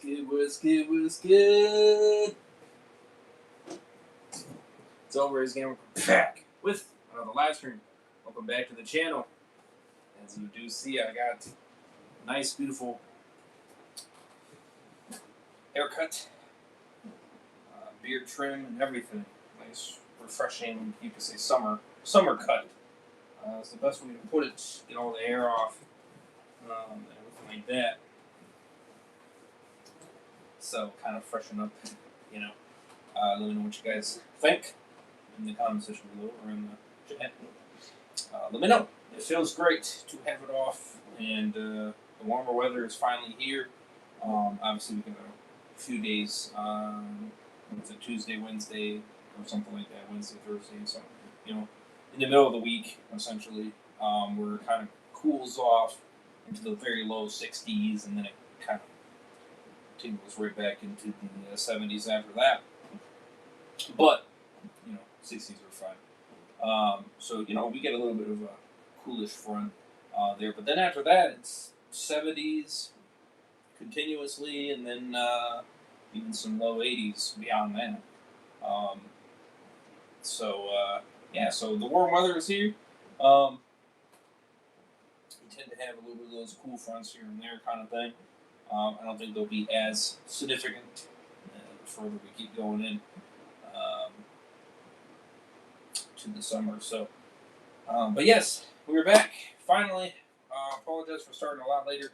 good, what's good, what's good? It's over again. We're back with another live stream. Welcome back to the channel. As you do see, I got a nice, beautiful haircut, beard trim, and everything. Nice, refreshing, you could say summer cut. It's the best way to put it. Get all the hair off, and everything like that. So, kind of freshen up, you know. Let me know what you guys think in the comment section below or in the chat. Let me know. It feels great to have it off, and the warmer weather is finally here. Obviously, we got a few days. It's a Tuesday, Wednesday, or something like that. Wednesday, Thursday, so in the middle of the week, essentially, where it kind of cools off into the very low 60s, and then it kind of tingles right back into the 70s after that. But 60s are fine. So we get a little bit of a coolish front there, but then after that it's 70s continuously, and then even some low 80s beyond that. So the warm weather is here. You tend to have a little bit of those cool fronts here and there kind of thing. I don't think they'll be as significant the further we keep going in to the summer. So, but yes, we're back finally. Apologize for starting a lot later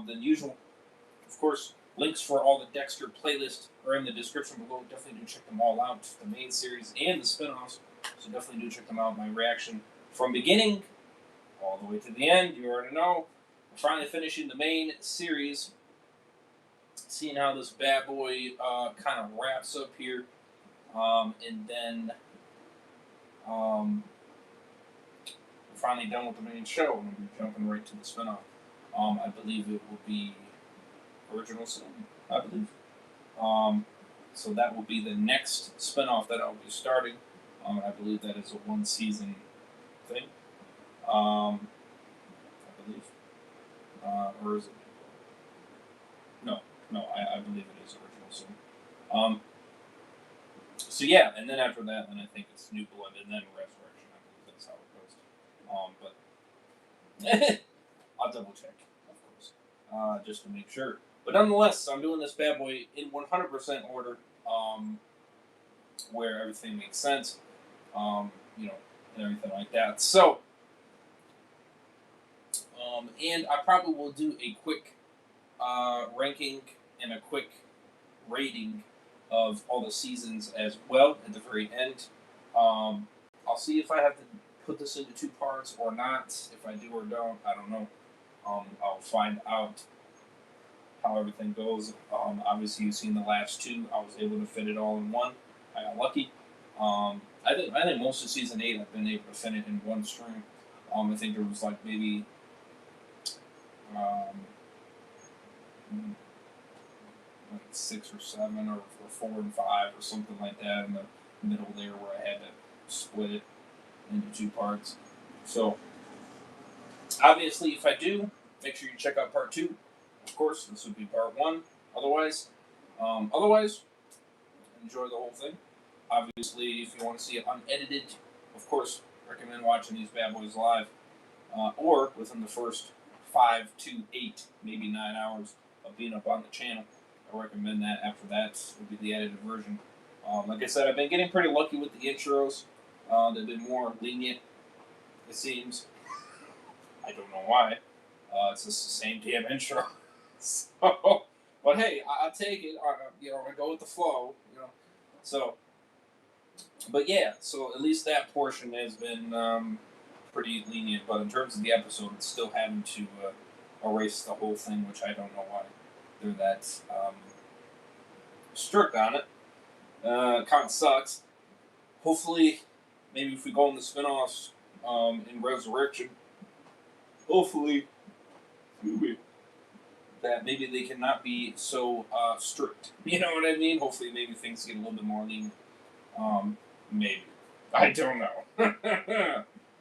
than usual. Of course, links for all the Dexter playlists are in the description below. Definitely do check them all out, the main series and the spin-offs. So definitely do check them out. My reaction from beginning all the way to the end, you already know. We're finally finishing the main series, seeing how this bad boy kind of wraps up here, and then we're finally done with the main show, and we're jumping right to the spinoff. I believe it will be Original Sin, I believe. So that will be the next spinoff that I'll be starting. I believe that is a one-season thing. I believe. Or is it? No, I believe it is Original Sin. So yeah, and then after that, then I think it's New Blood, and then Resurrection. I believe that's how it goes. But I'll double check, of course, just to make sure. But nonetheless, I'm doing this bad boy in 100% order, where everything makes sense, and everything like that. So, and I probably will do a quick ranking and a quick rating of all the seasons as well at the very end. I'll see if I have to put this into 2 parts or not. If I do or don't, I don't know. I'll find out how everything goes. Obviously, you've seen the last 2. I was able to fit it all in one. I got lucky. I think most of season 8 I've been able to fit it in one stream. I think there was like maybe like 6 or 7 or 4 and 5 or something like that in the middle there, where I had to split it into 2 parts. So obviously, if I do, make sure you check out part 2. Of course, this would be part 1. Otherwise, enjoy the whole thing. Obviously, if you want to see it unedited, of course, recommend watching these bad boys live, or within the first 5 to 8, maybe 9 hours of being up on the channel. I recommend that. After that will be the edited version. Like I said, I've been getting pretty lucky with the intros. They've been more lenient, it seems. I don't know why. It's just the same damn intro. So, but hey, I'll take it. I go with the flow. So, but yeah. So at least that portion has been pretty lenient. But in terms of the episode, it's still having to erase the whole thing, which I don't know why they're that strict on it. Kind of sucks. Hopefully, maybe if we go in the spinoffs in Resurrection, hopefully, that maybe they cannot be so strict. You know what I mean? Hopefully, maybe things get a little bit more lenient. Maybe. I don't know.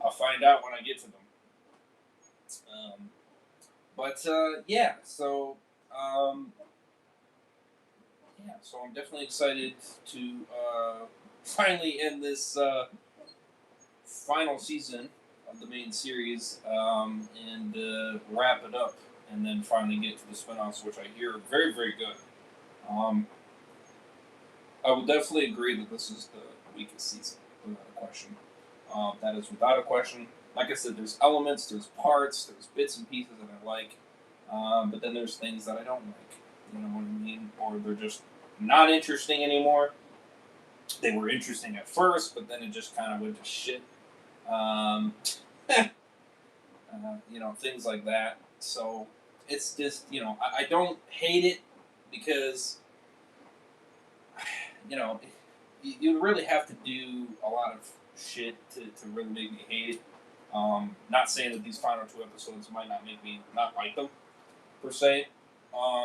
I'll find out when I get to them. Yeah, so yeah, so I'm definitely excited to finally end this final season of the main series and wrap it up, and then finally get to the spinoffs, which I hear are very, very good. Um, I will definitely agree that this is the weakest season, without a question. That is without a question. Like I said, there's elements, there's parts, there's bits and pieces that I like, but then there's things that I don't like. You know what I mean? Or they're just not interesting anymore. They were interesting at first, but then it just kind of went to shit. Um, things like that. So it's just, I don't hate it because, you know, you really have to do a lot of shit to really make me hate it. Not saying that these final two episodes might not make me not like them, per se.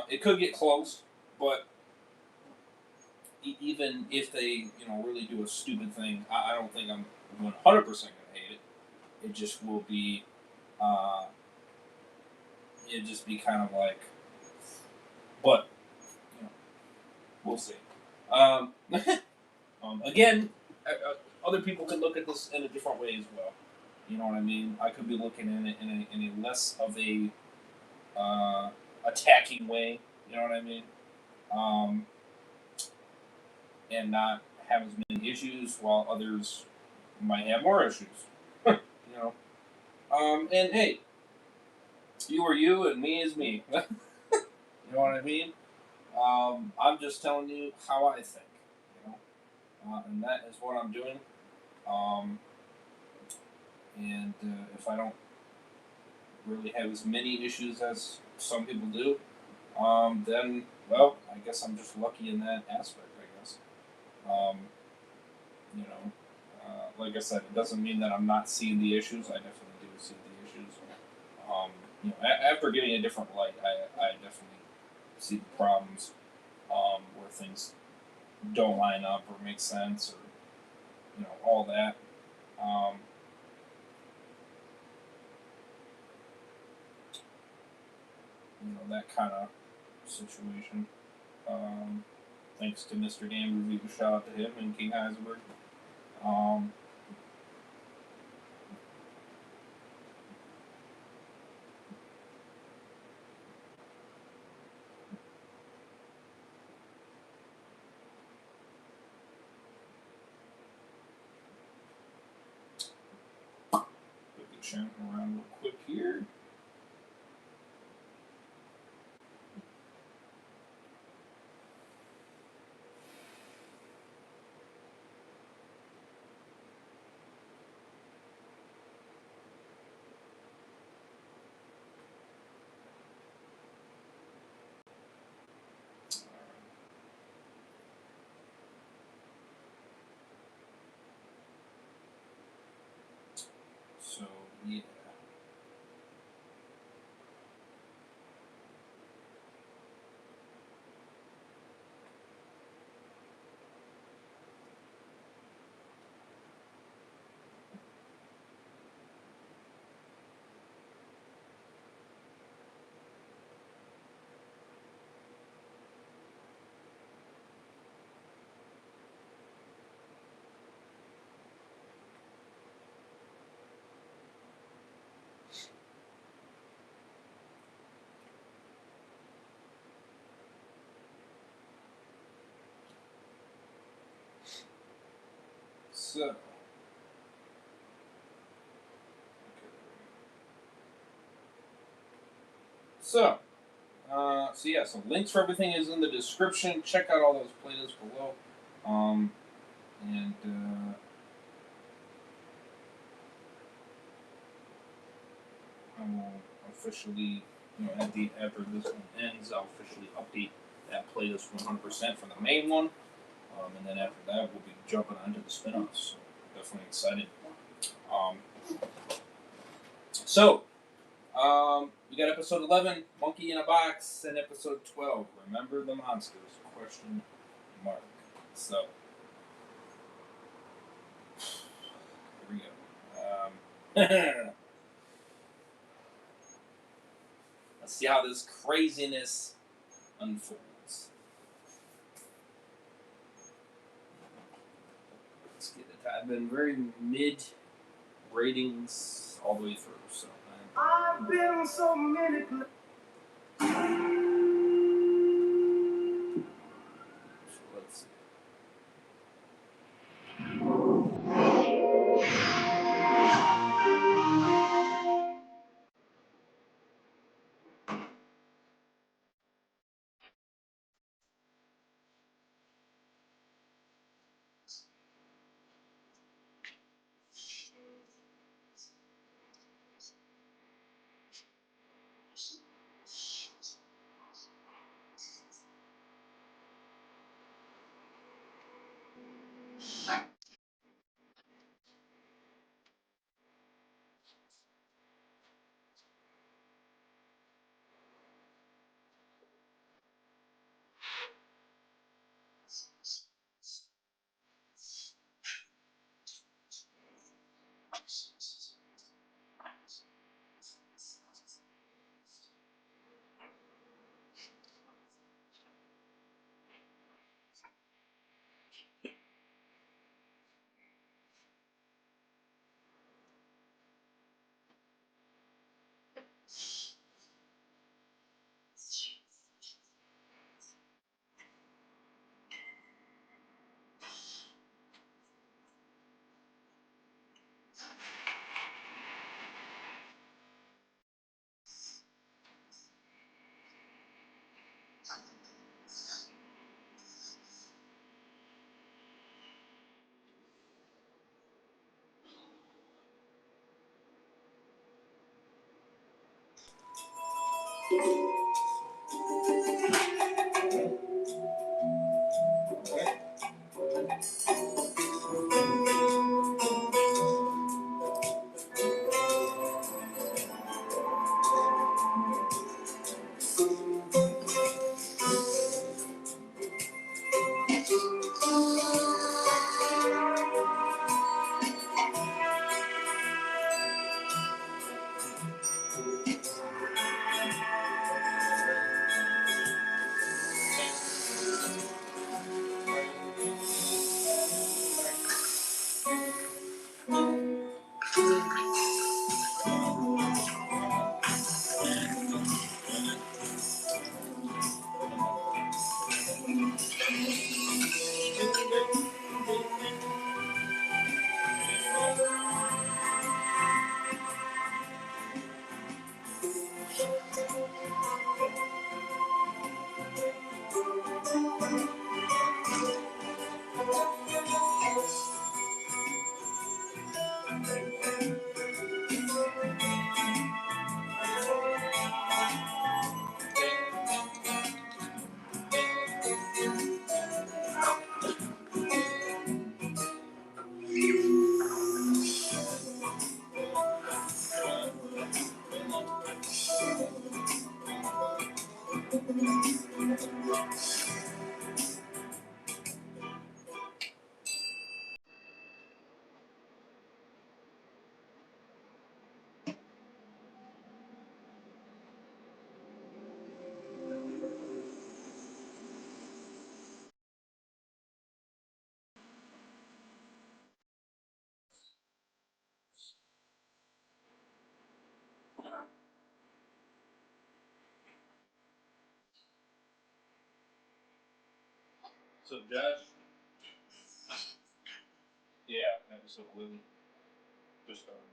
It could get close, but even if they, really do a stupid thing, I don't think I'm 100% going to hate it. It just will be, uh, it'd just be kind of like, but, we'll see. Um, again, other people could look at this in a different way as well. You know what I mean? I could be looking in it in a less of a attacking way. You know what I mean? Um, and not have as many issues, while others might have more issues. you know. And hey, you are you, and me is me. You know what I mean? I'm just telling you how I think. You and that is what I'm doing. Um, and if I don't really have as many issues as some people do, then, well, I guess I'm just lucky in that aspect, I guess. Um, you know, like I said, it doesn't mean that I'm not seeing the issues. I definitely do see the issues. Um, after getting a different light, I definitely see the problems where things don't line up or make sense, or all that. Um, that kind of situation. Um, Thanks to Mr. Game Review, shout out to him and King Heisenberg. Um, Quickly sharing around real quick here. So, yeah. So, so links for everything is in the description. Check out all those playlists below. And I will officially, after this one ends, I'll officially update that playlist 100% for the main one. And then after that, we'll be jumping onto the spin-offs. So definitely excited. Um, so, we got episode 11, Monkey in a Box, and episode 12, Remember the Monsters? Question mark. So, here we go. Let's see how this craziness unfolds. I've been very mid ratings all the way through. So I've been so many places. let's see. So, Josh, yeah, episode 11 just started.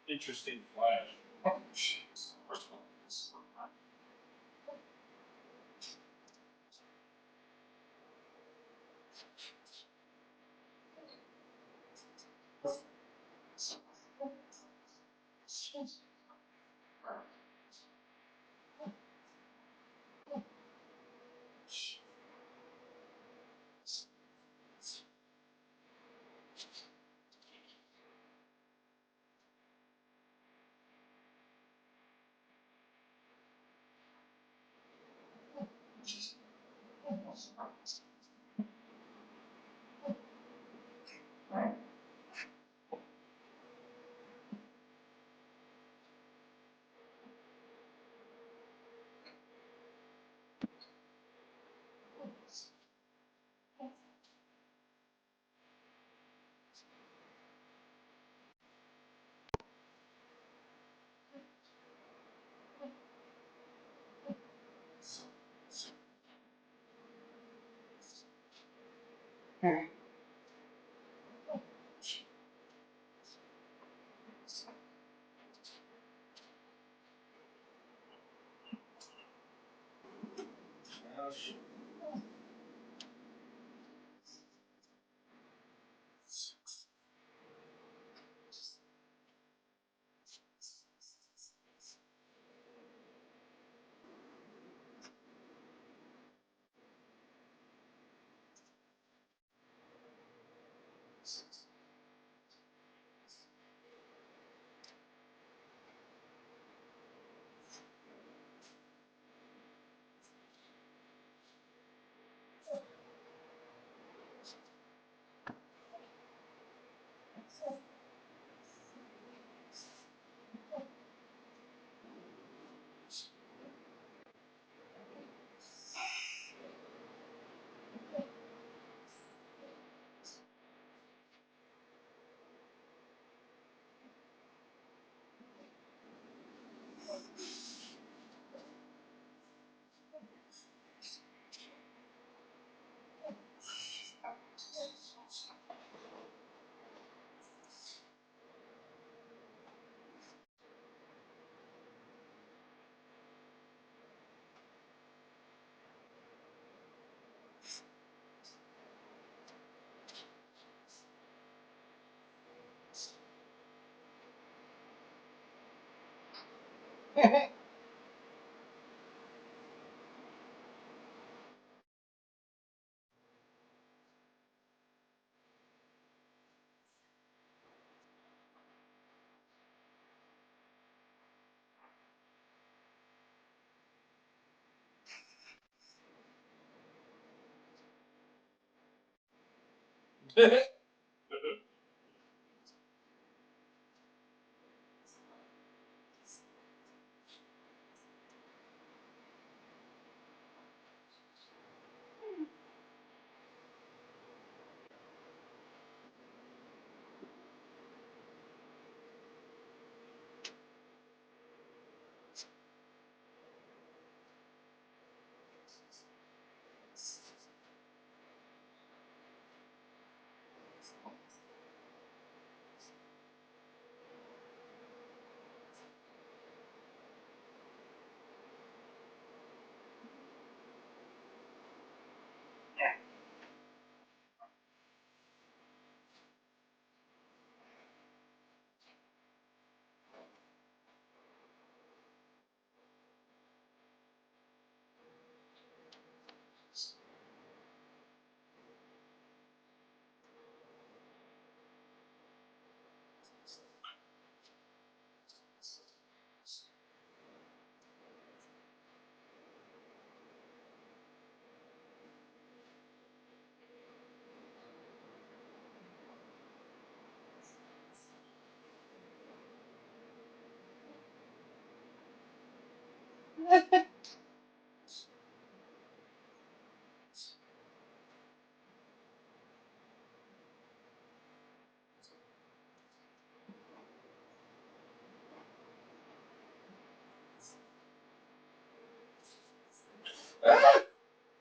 Interesting flash.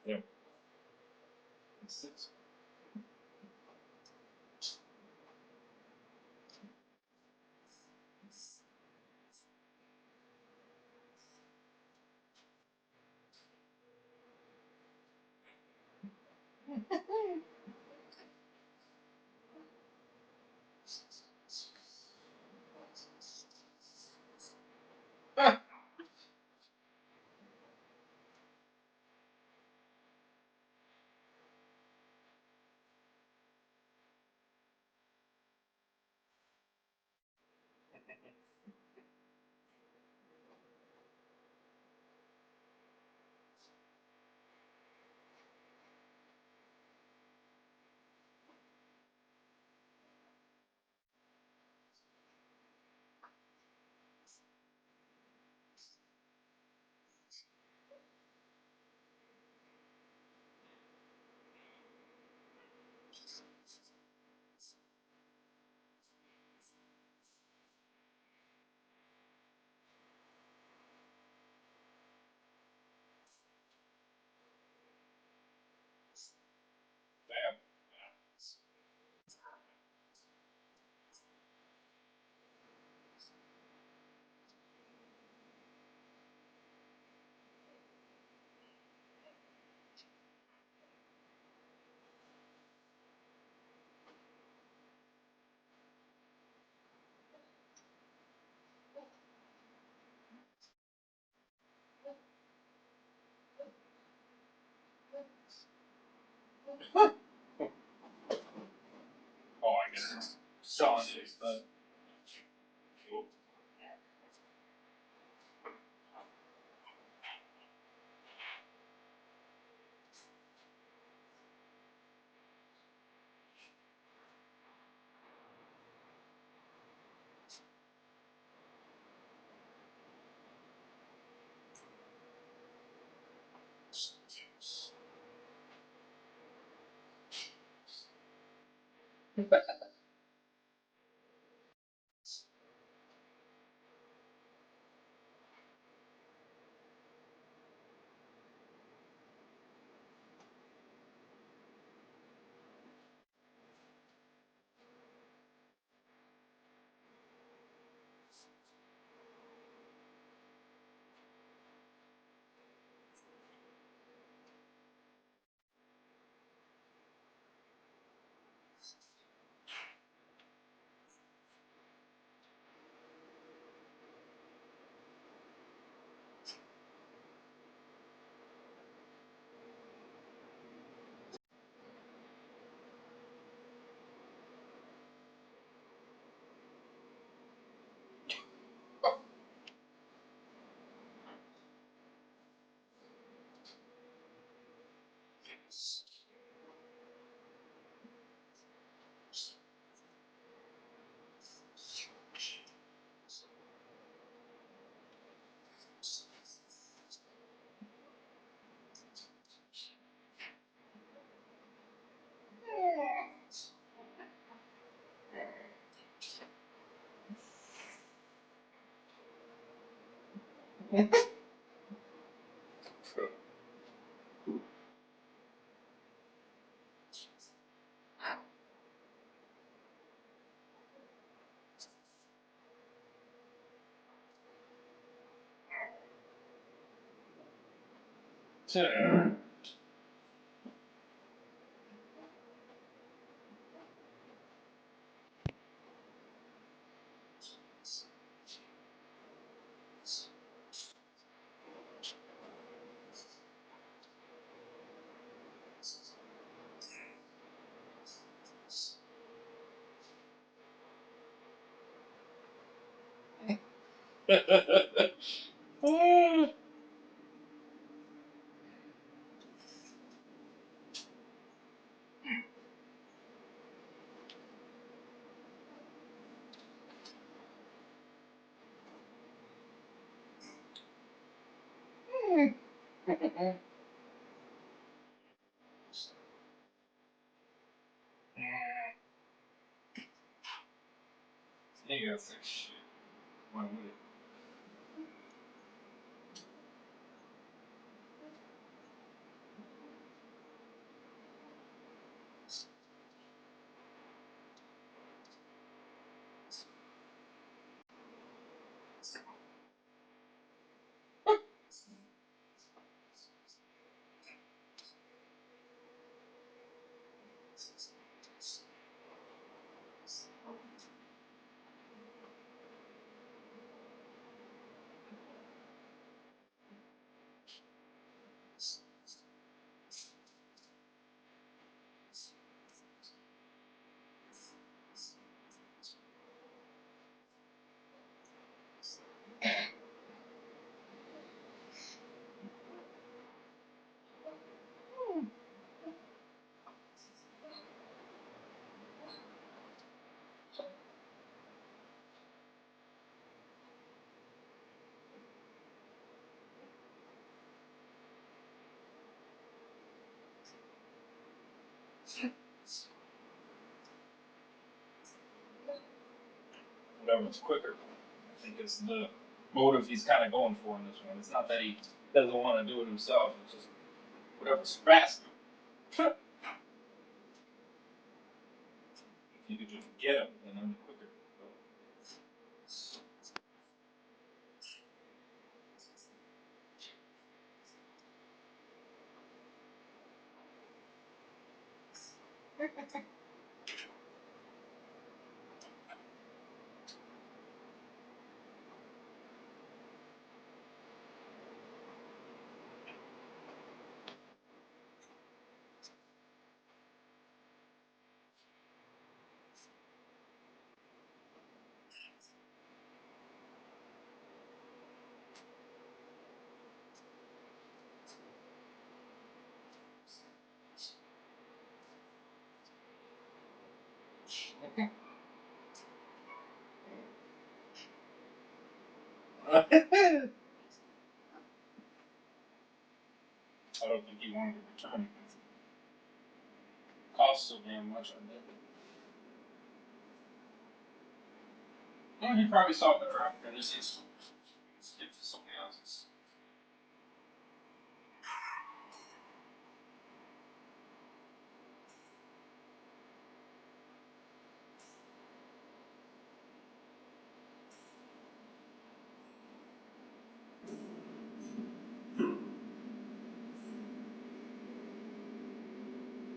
Yeah. 6. Oh, I guess. Selling it, but. You got that shit. Why would it? Whatever's quicker, I think, is the motive he's kind of going for in this one. It's not that he doesn't want to do it himself. It's just whatever's faster. If you could just get him, then I'm quicker. I don't think he wanted to return. Cost so damn much, I bet. Well, he probably saw the trap and just skip to something else.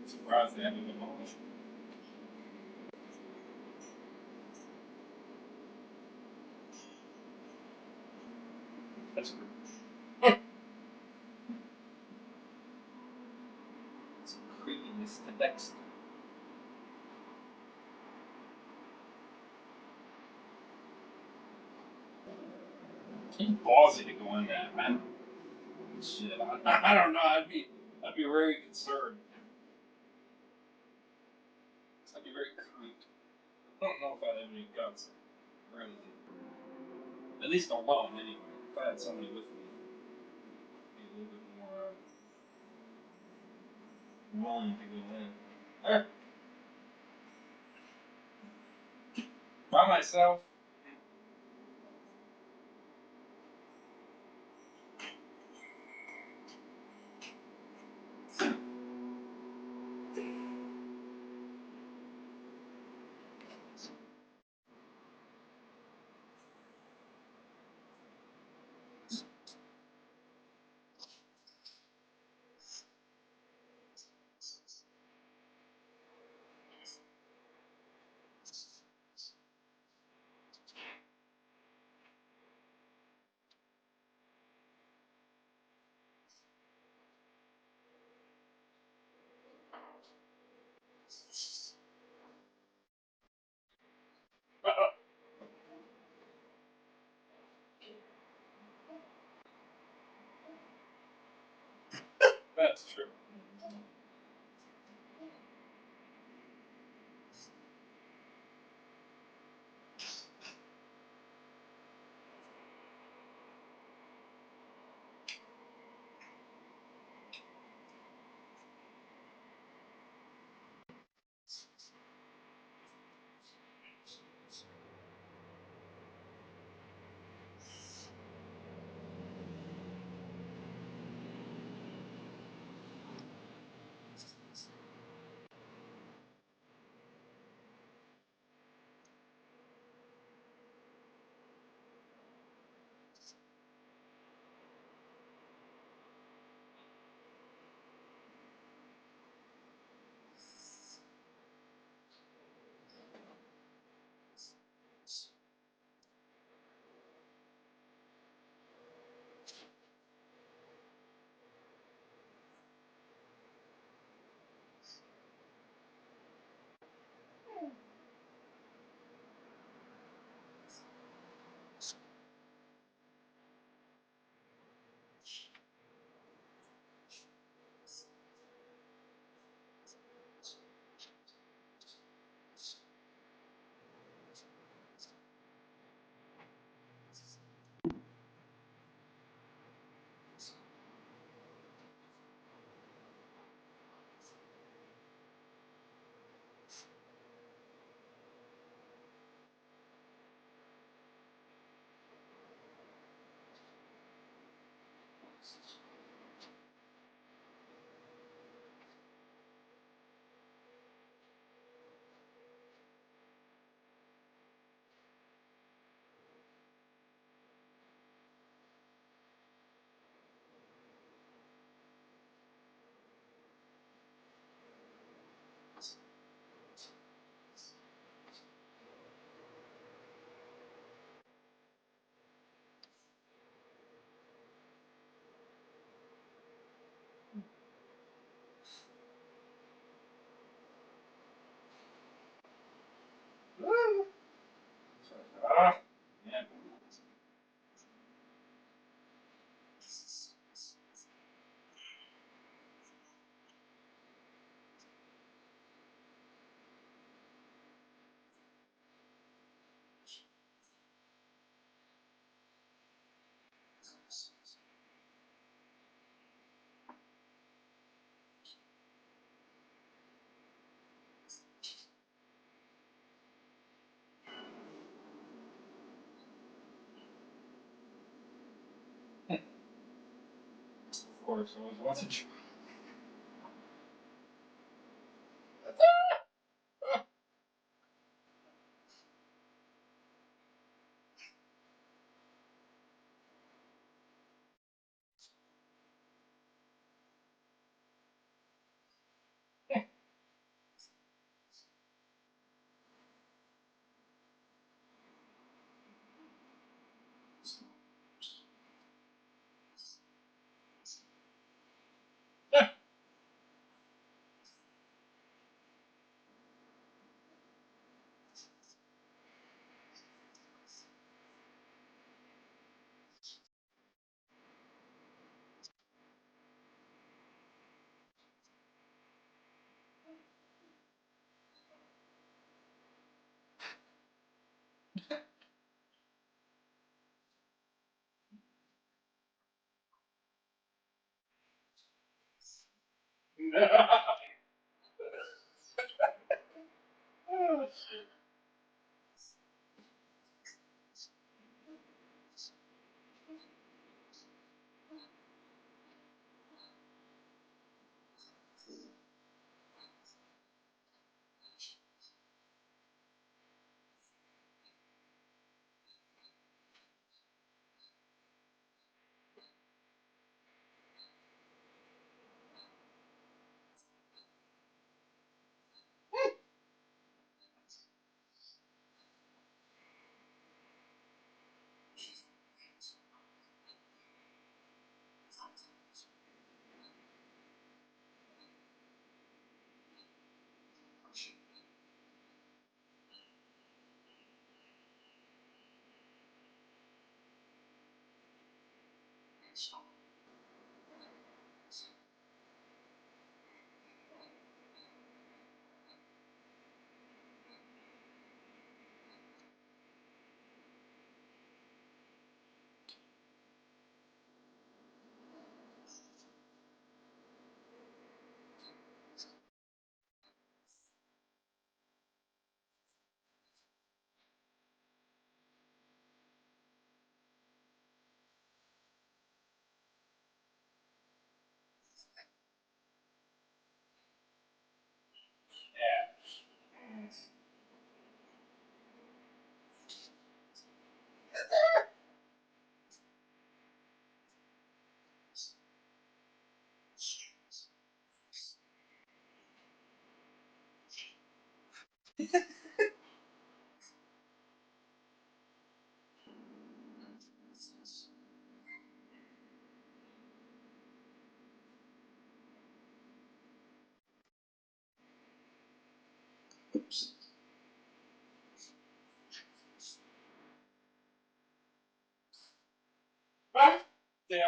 Surprised they haven't been launched. That's great. Some creepiness to Dexter. He's ballsy to go in that, man. Shit, I don't know. I'd be very concerned. I'd be very creeped. I don't know if I'd have any guts or anything. At least alone, anyway. If I had somebody with me, I'd be a little bit more willing to go in. By myself. That's true. course, I was watching. Oops. Ah, damn.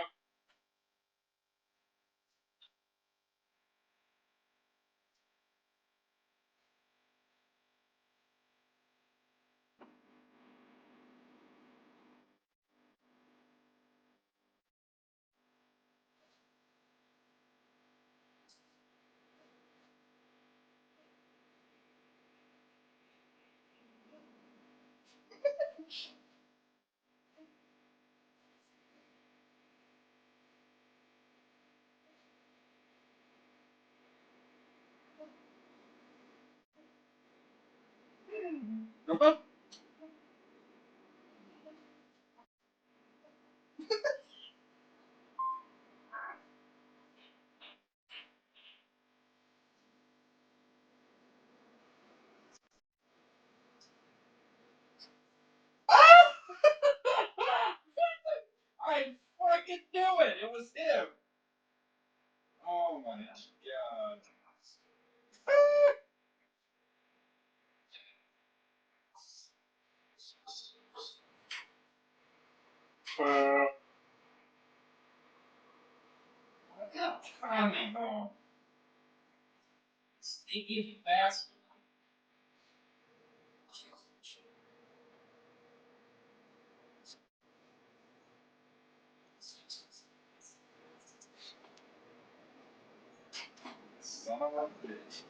I fucking knew it! It was him! Oh my god. What timing, though? Sneaky bastard. Son of a bitch.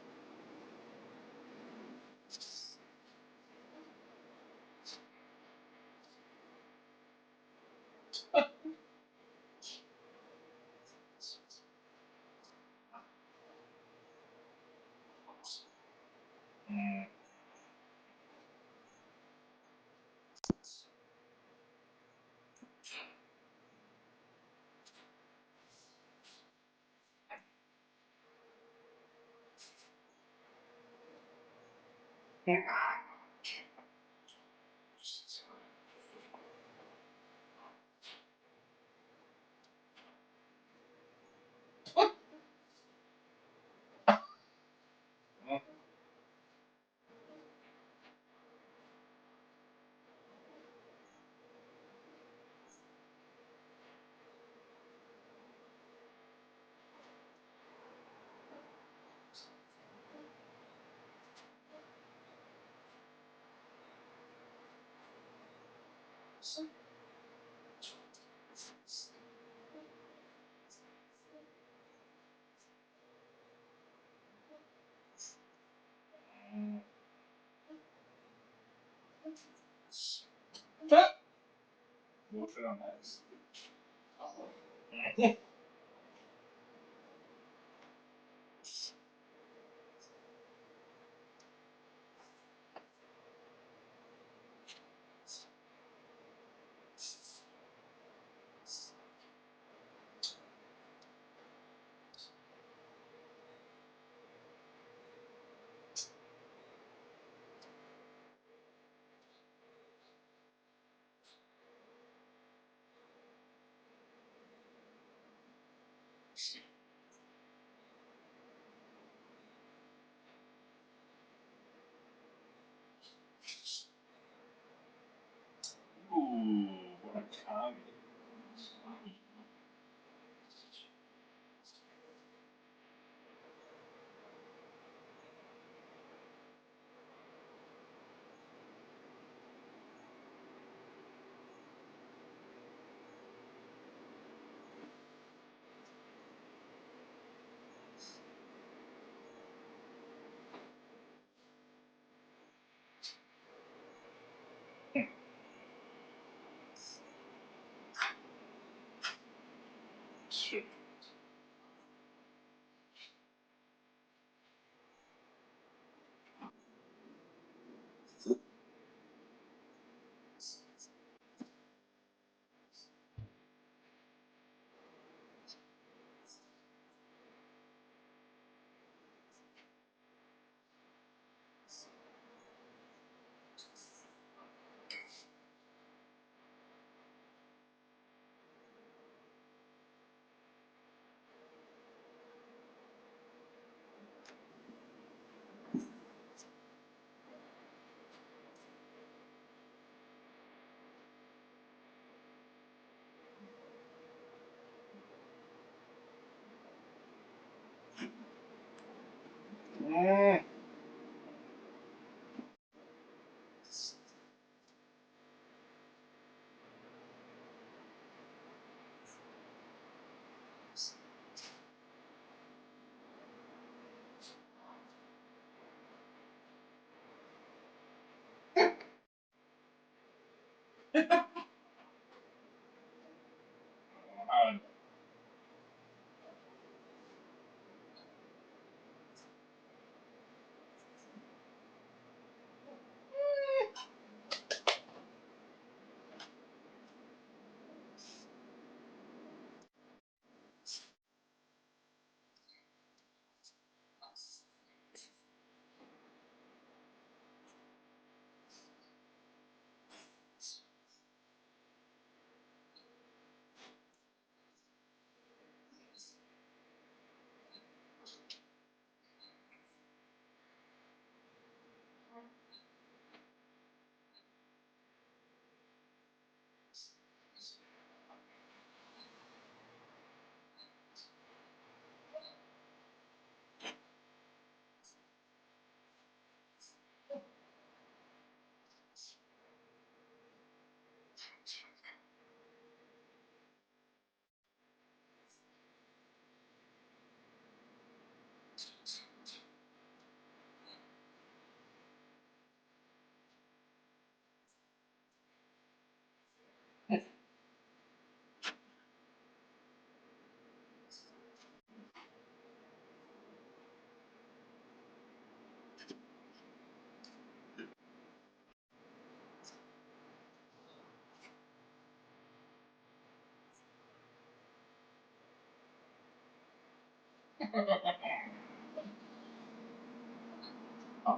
Bullshit on that. Ooh, what a comedy. Shit. Mm. Uh,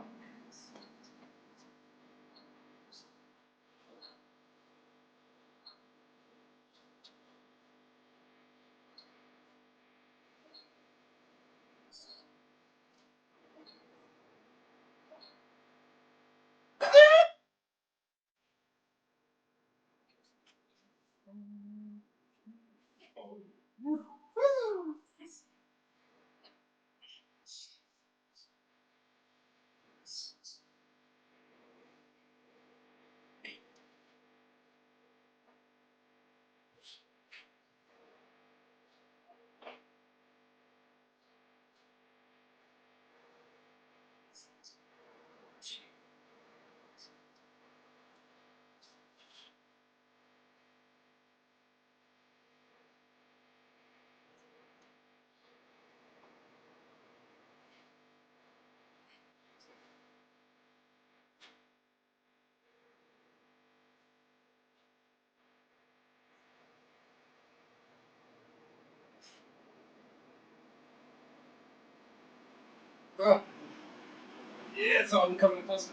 Oh. Yeah, it's all becoming closer.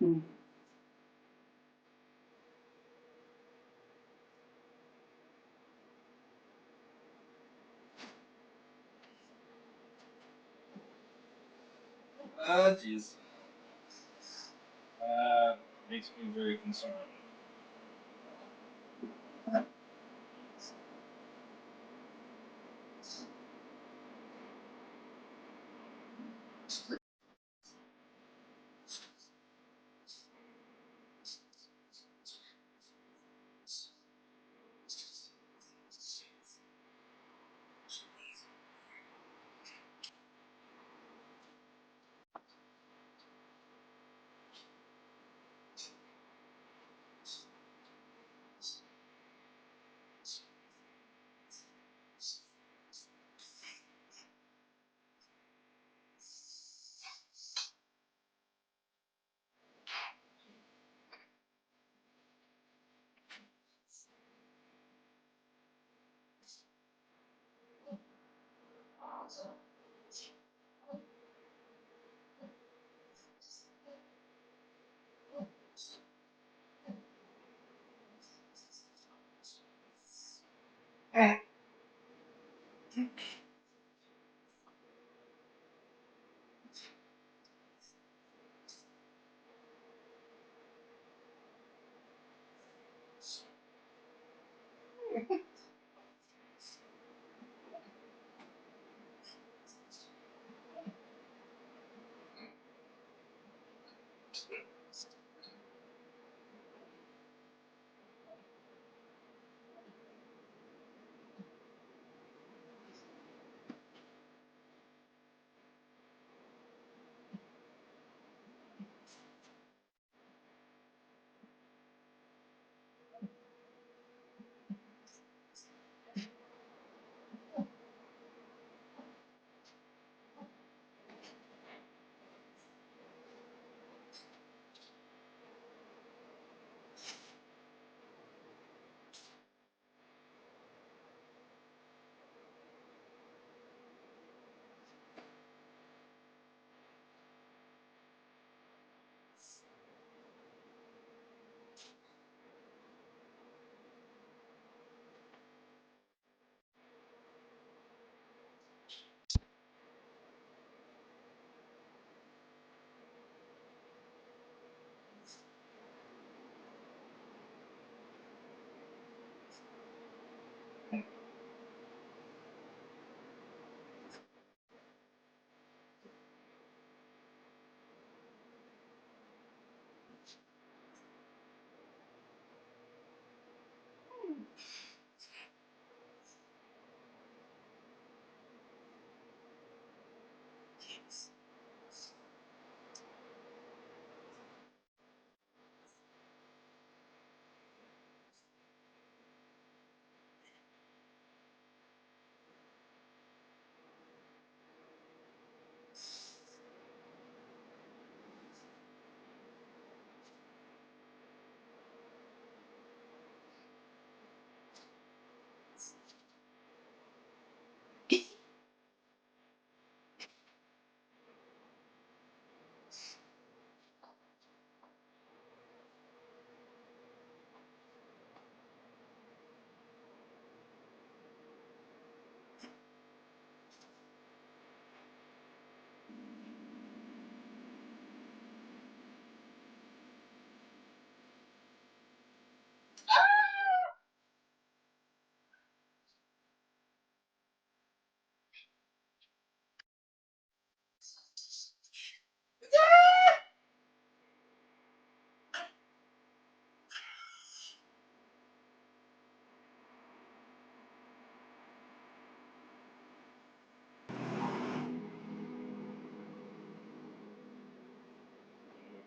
Ah, jeez. That makes me very concerned.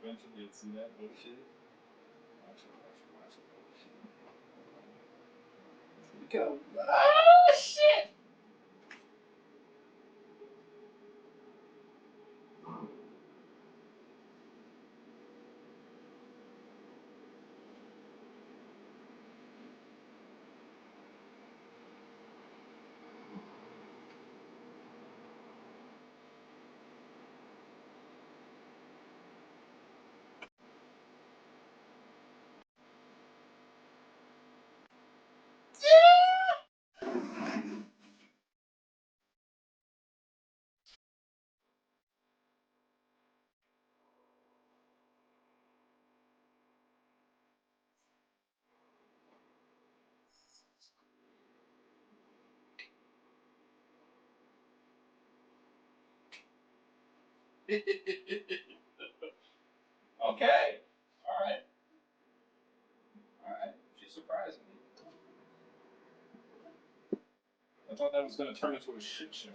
Eventually, you'll see that bullshit. Watch it, watch it, watch it. Bullshit. Here we go. Ah, shit! Okay. Alright. Alright. She's surprising me. I thought that was going to turn into a shit show.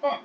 Huh.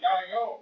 gotta go.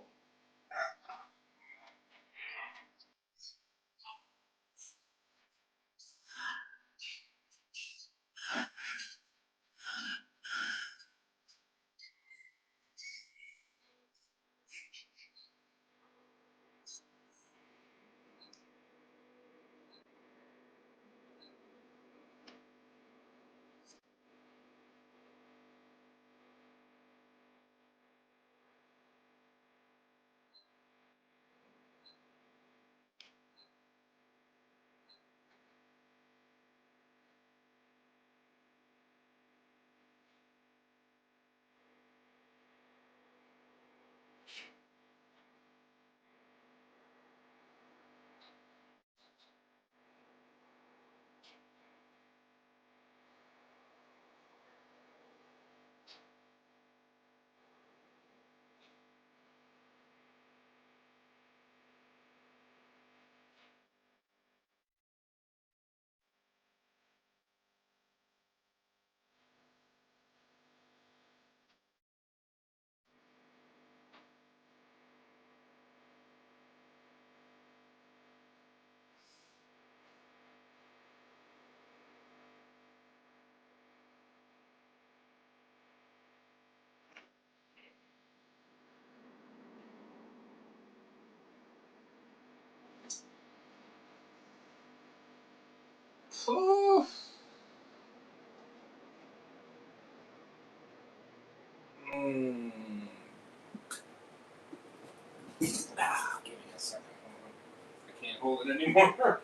Oh. Give me a second. I can't hold it anymore.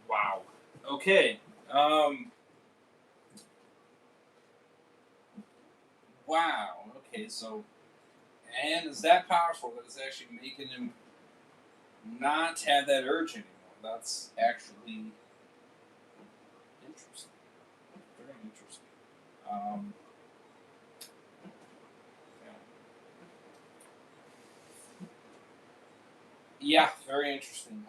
Wow. Okay. Wow. Okay. So, and it's that powerful that it's actually making him not have that urge anymore. That's actually interesting. Very interesting. Um, yeah, very interesting.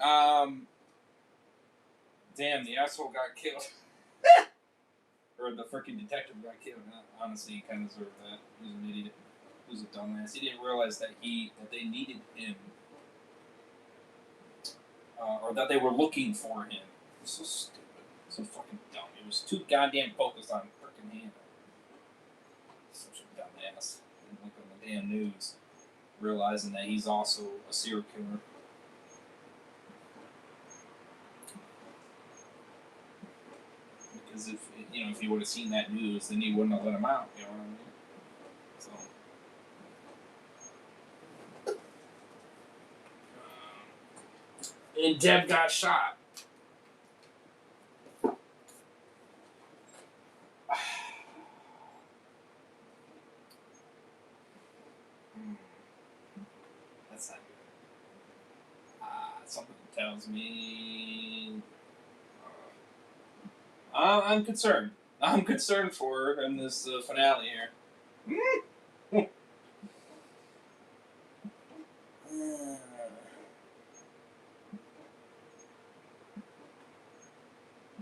Damn, the asshole got killed. Or the freaking detective got killed. Honestly, he kind of deserved that. He was an idiot. He was a dumbass. He didn't realize that they needed him, or that they were looking for him. It was so stupid. So fucking dumb. It was too goddamn focused on freaking Hannah. Such a dumbass. Didn't look on the damn news, realizing that he's also a serial killer. Because if he would have seen that news, then he wouldn't have let him out. You know what I mean? So. And Deb got shot. That's not good. Something tells me I'm concerned. I'm concerned for her in this finale here.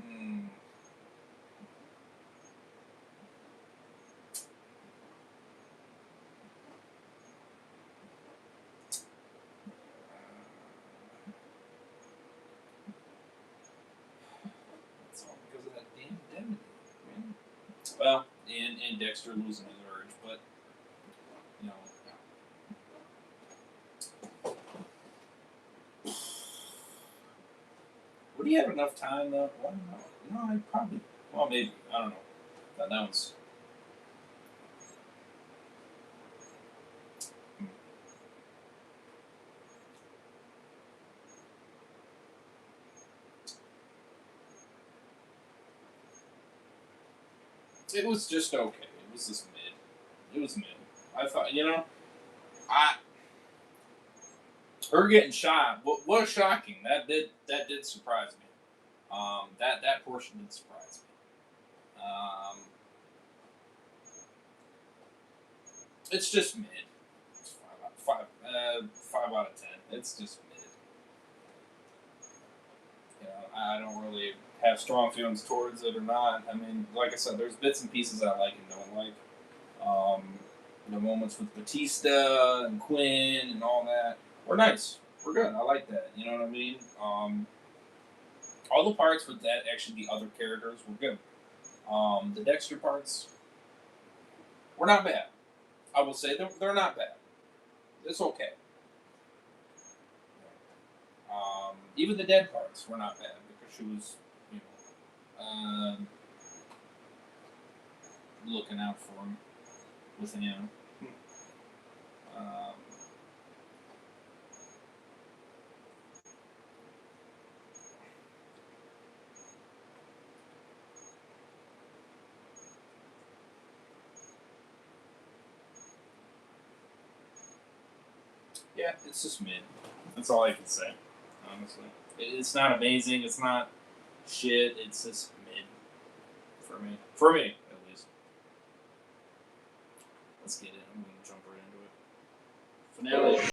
Hmm. It's all because of that damn indemnity. Man. Well, and Dexter losing his urge, but you know. Would he have enough time though? I don't know. No, I probably. Well, maybe. I don't know. That one's. It was just okay. It was just mid. It was mid. I thought, I her getting shot was shocking. That did surprise me. That portion did surprise me. It's just mid. It's five out of 10. It's just mid. I don't really have strong feelings towards it or not. I mean, like I said, there's bits and pieces I like and don't like. Um, the moments with Batista and Quinn and all that were nice. We're good. I like that. You know what I mean? All the parts with that, actually, the other characters were good. The Dexter parts were not bad. I will say they're not bad. It's okay. Even the dead parts were not bad because she was, you looking out for him with him. Um, yeah, it's just mid. That's all I can say, honestly. It's not amazing. It's not shit. It's just mid for me. For me, at least. Let's get it. I'm gonna jump right into it. Finale.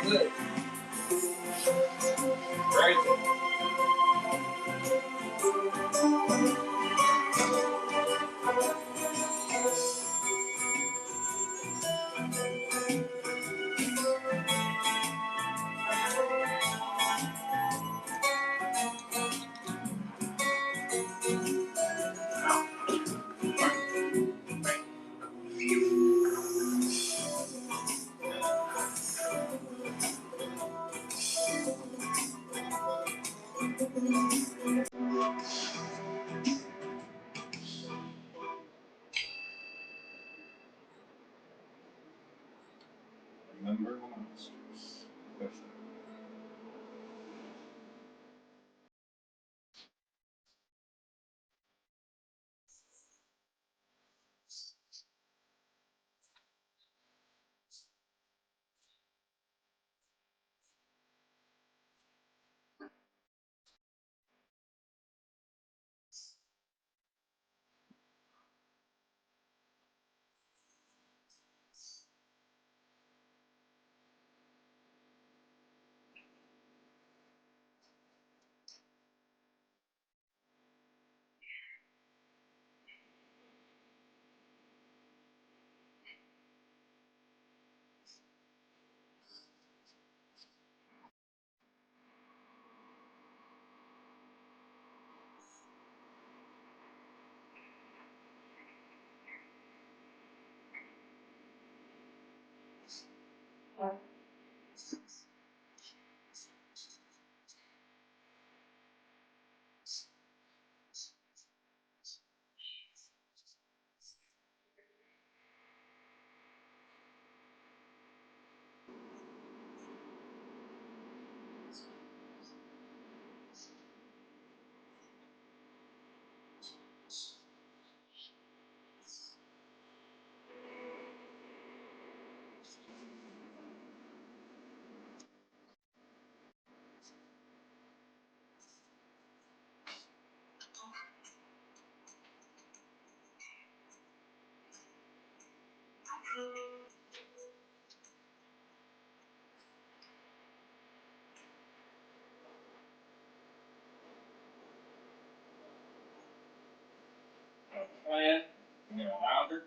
Good. Very good. Remember the monsters. Question. Oh yeah? You know, louder?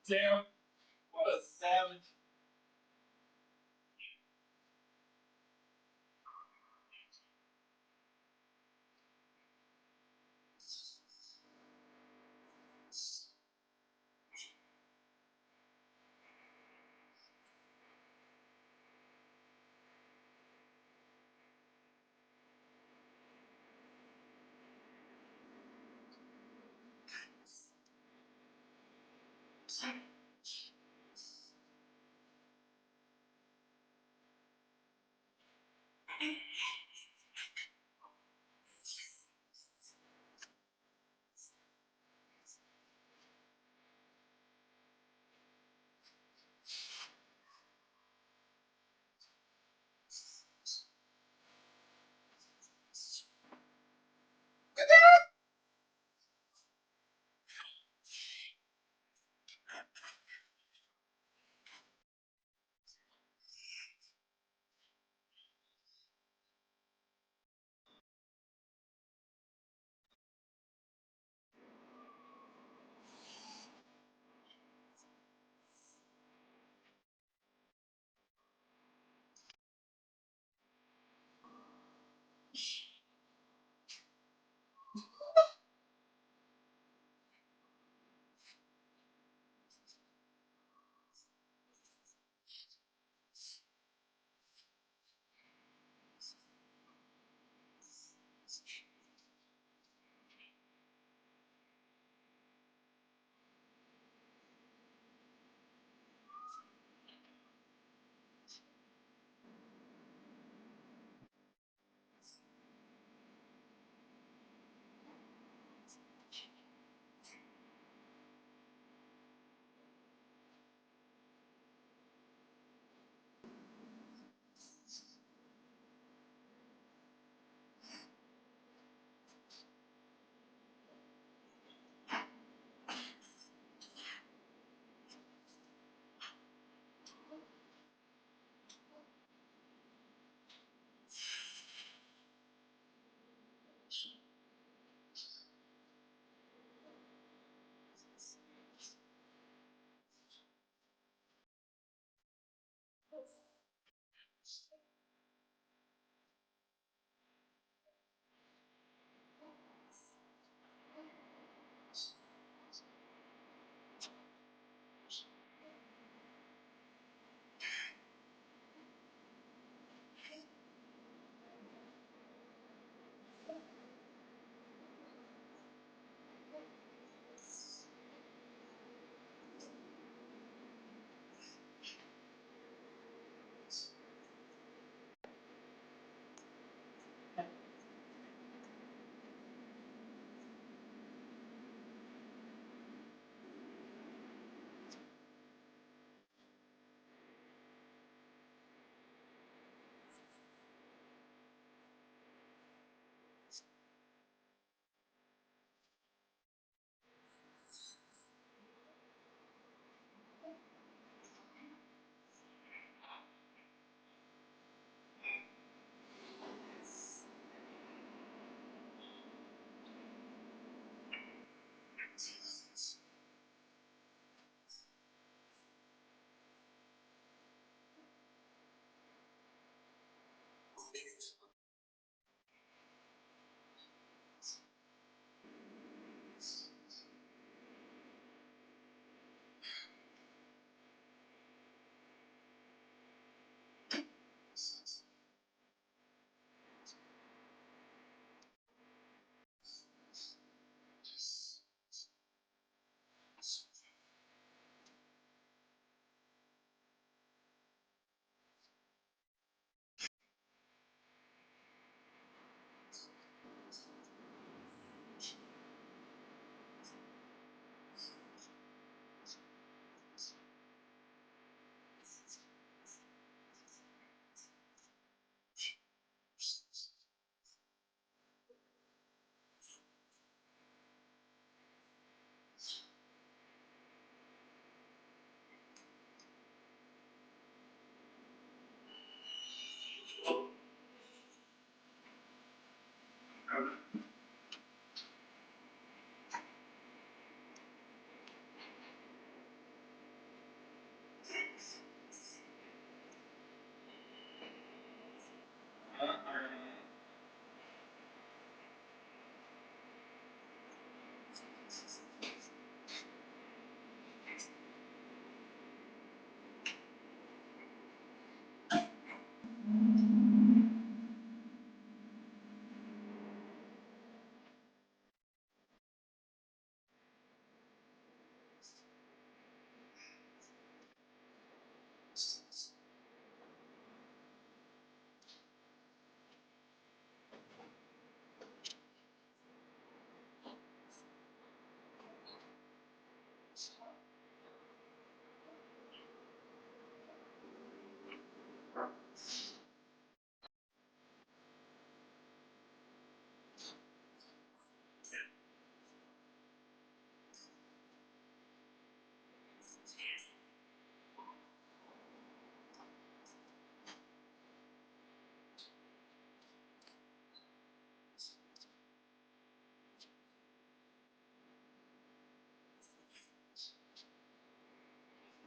Damn. What a savage.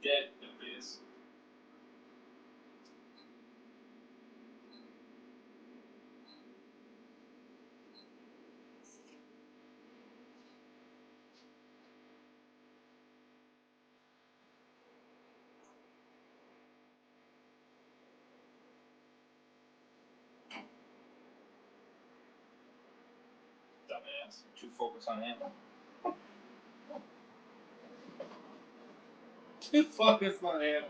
dead abyss. Dumbass. Too focused on him. Too focused on him.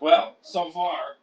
Well, so far.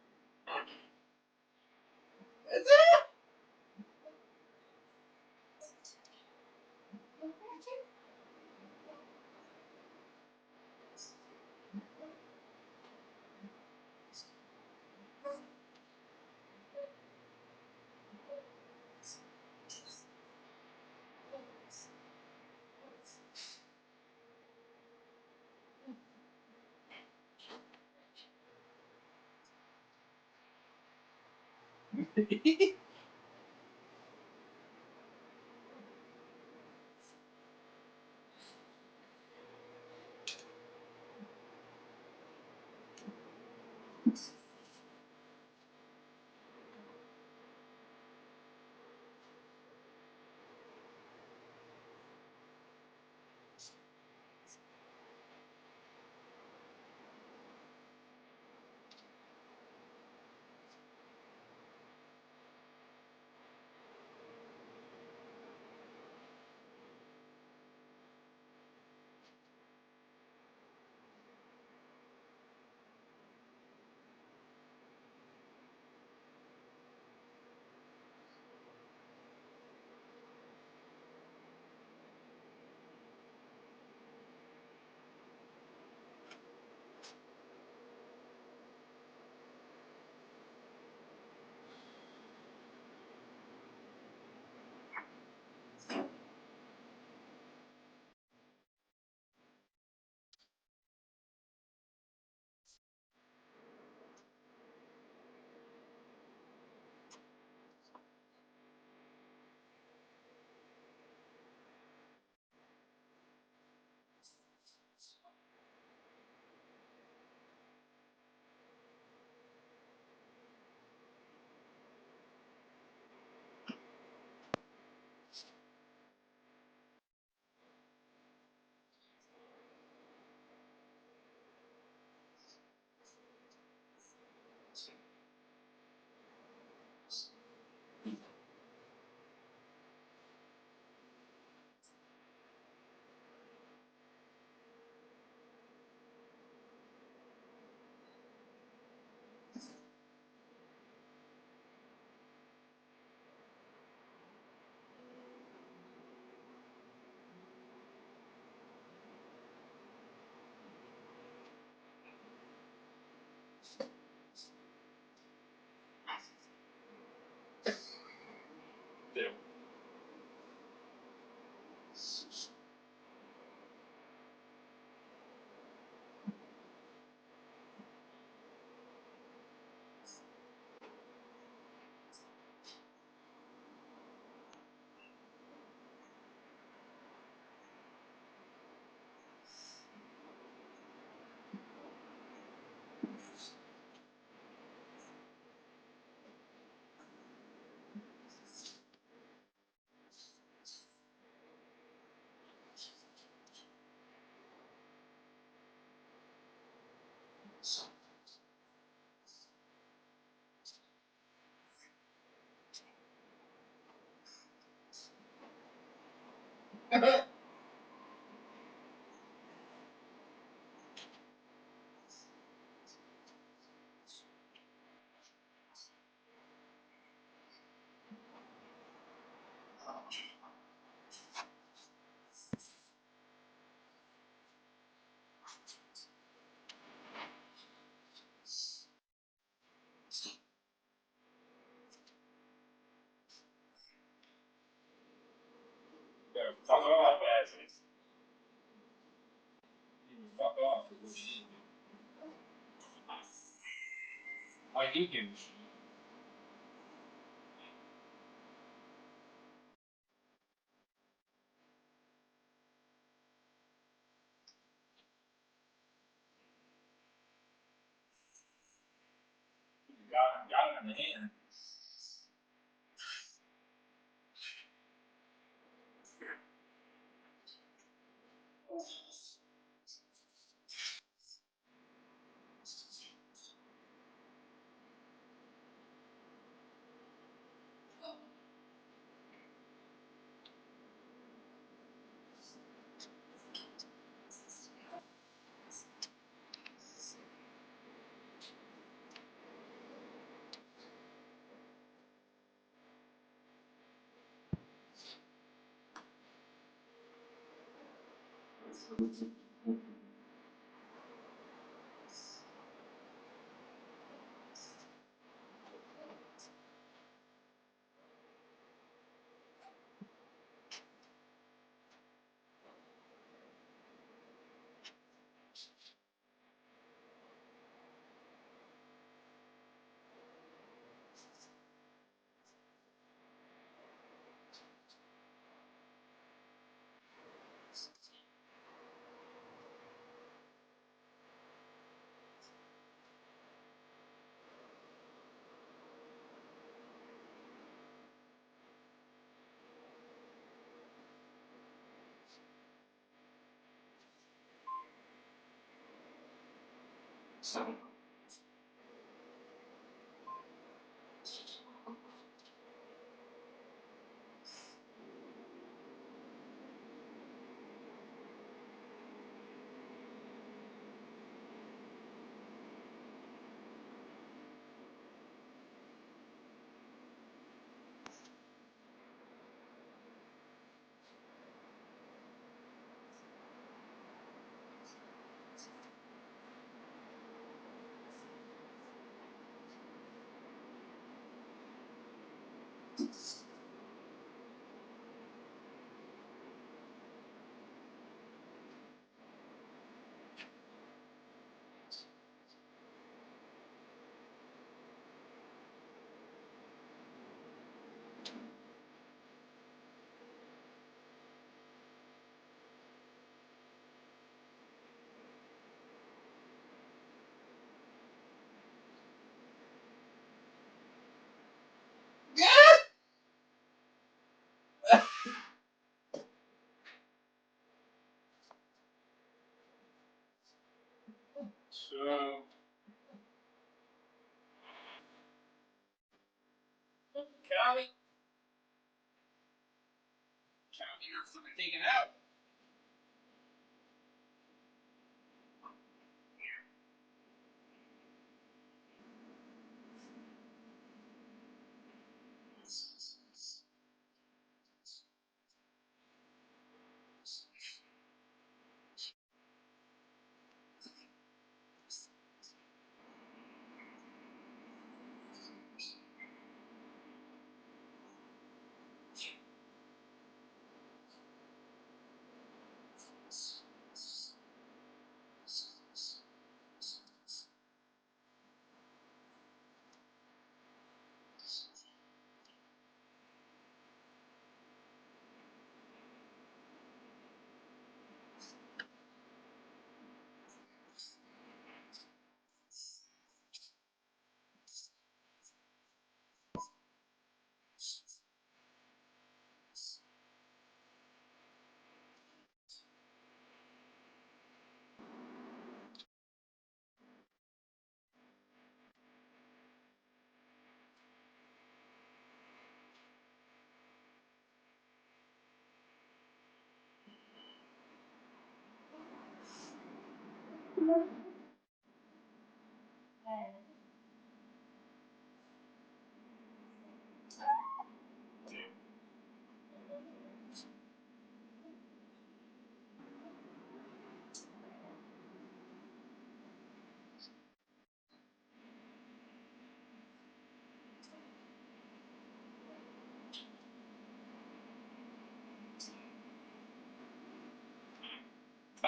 Fuck off, asses. Fuck off. Like he can. Got it in the hand. So, County, you're fucking taken out.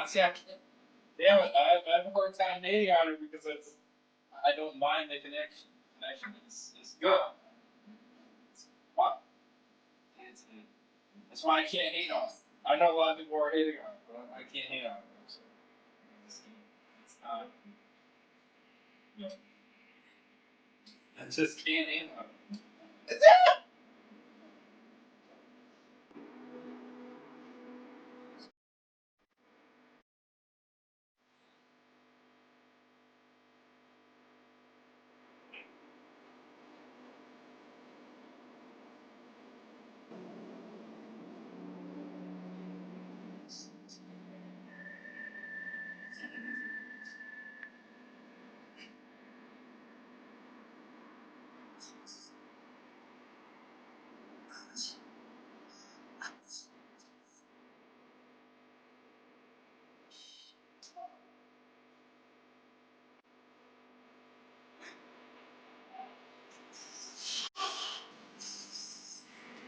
See, I can't. Damn it, I have a hard time hating on her because I don't mind the connection. The connection is good. What? That's why I can't hate on it. I know a lot of people are hating on it, but I can't hate on it. So, it's not. I just can't hate on it.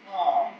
Oh.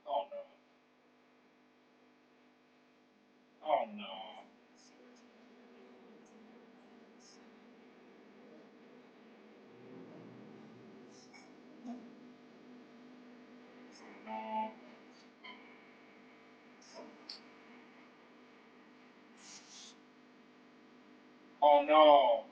Oh no. Oh no. No. Oh no.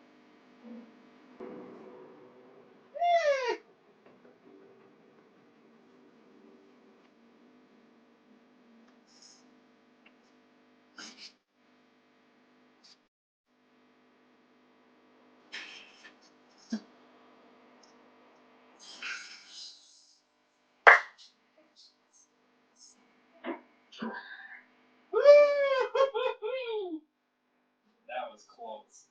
That was close.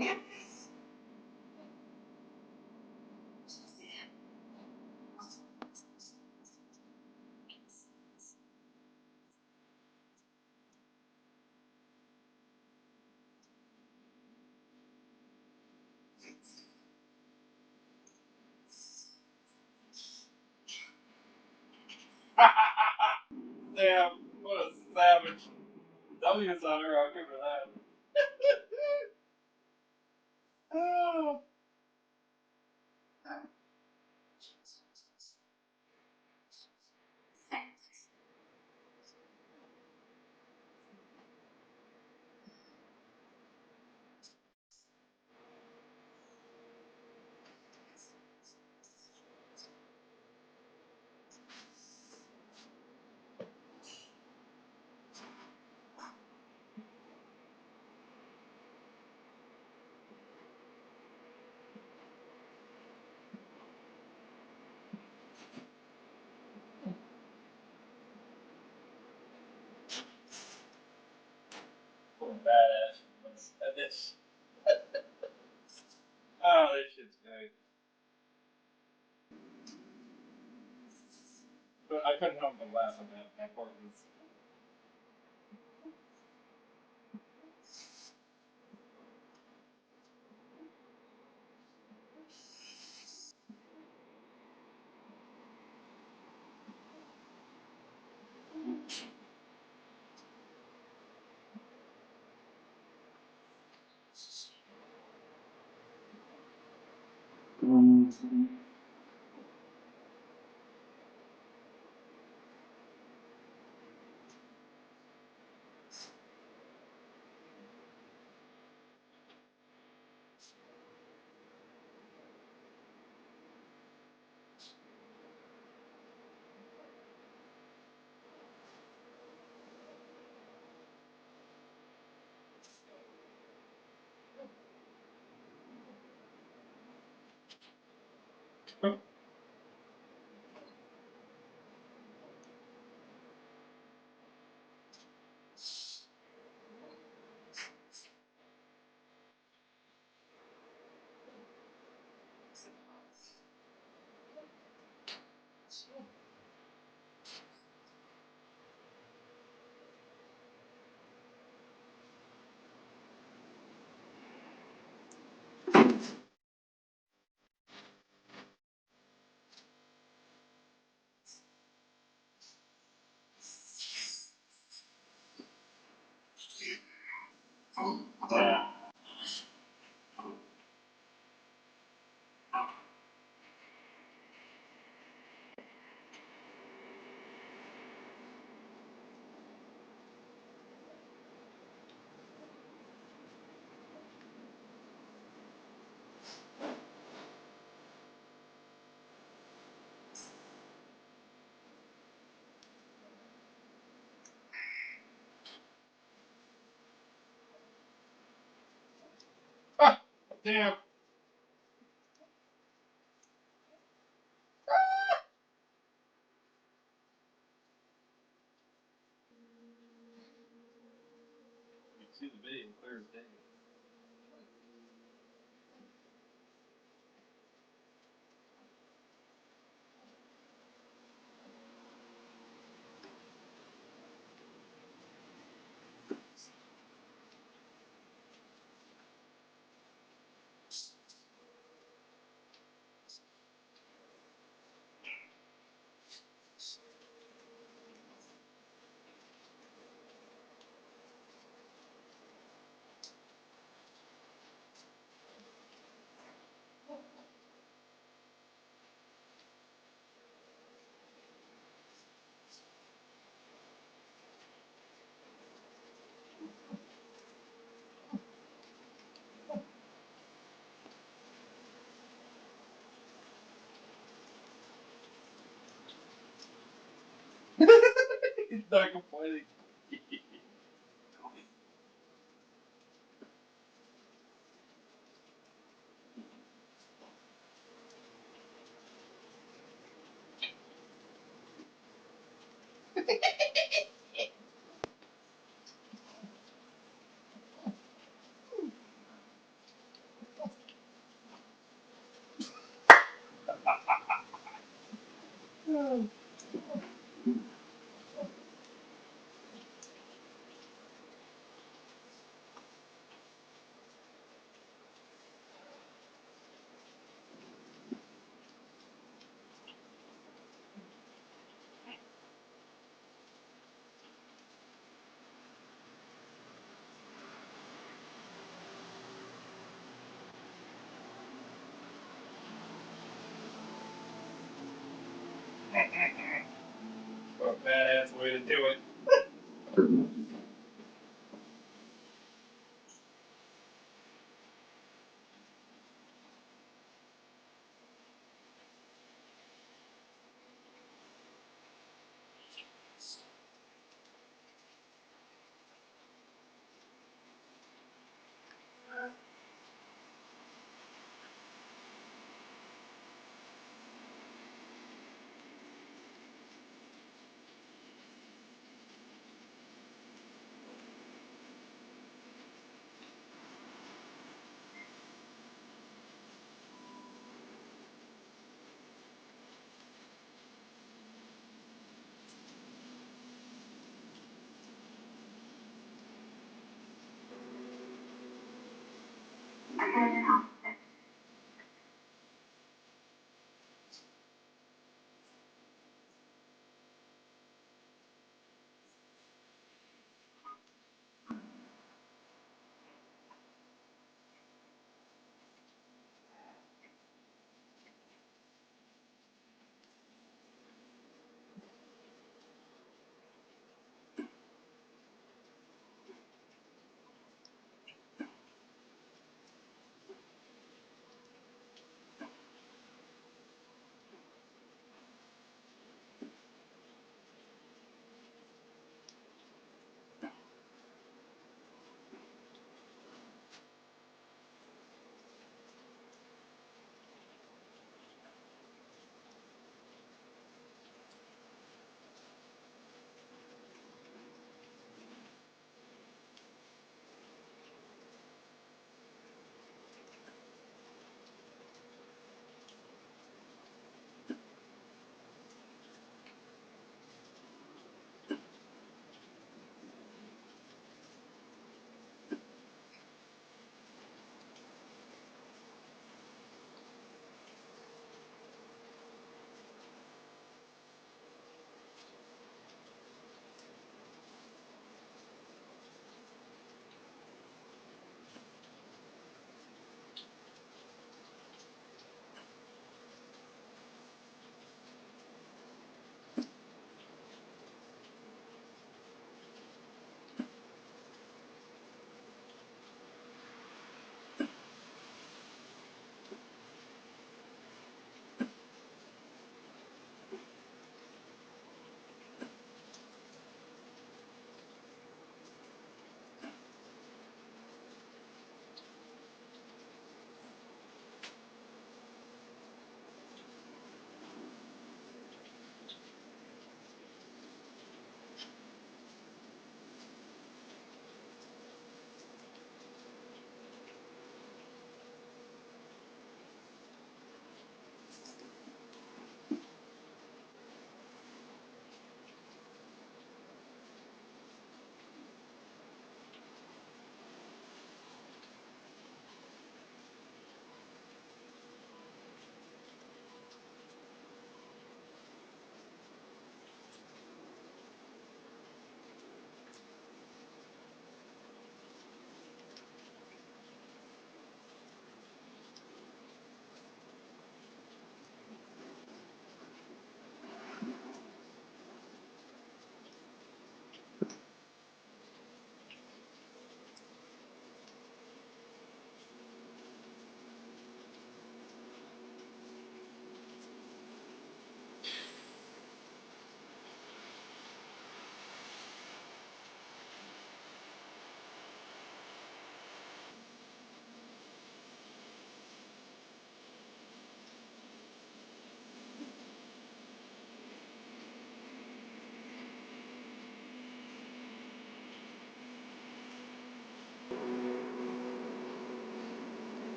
Damn, what a savage. W's on her, I'll give her that. Oh. What a badass. What's this? Oh, this shit's great. But I couldn't help but laugh at that performance. Yeah. Ah, damn. You can see the video clear as day. He's not complaining. What a badass way to do it.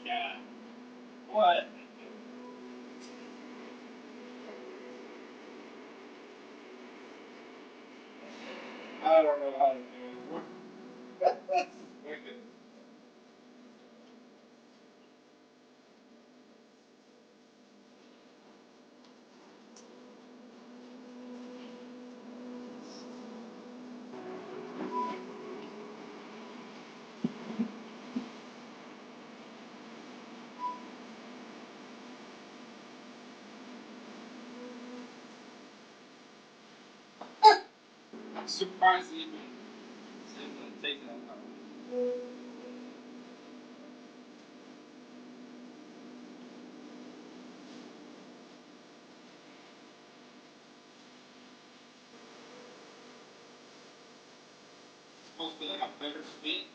Yeah. What? I don't know how to do it. Surprised even was able to take that out. Supposed to be like a bittersweet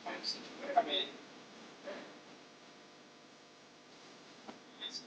type situation. I mean, it's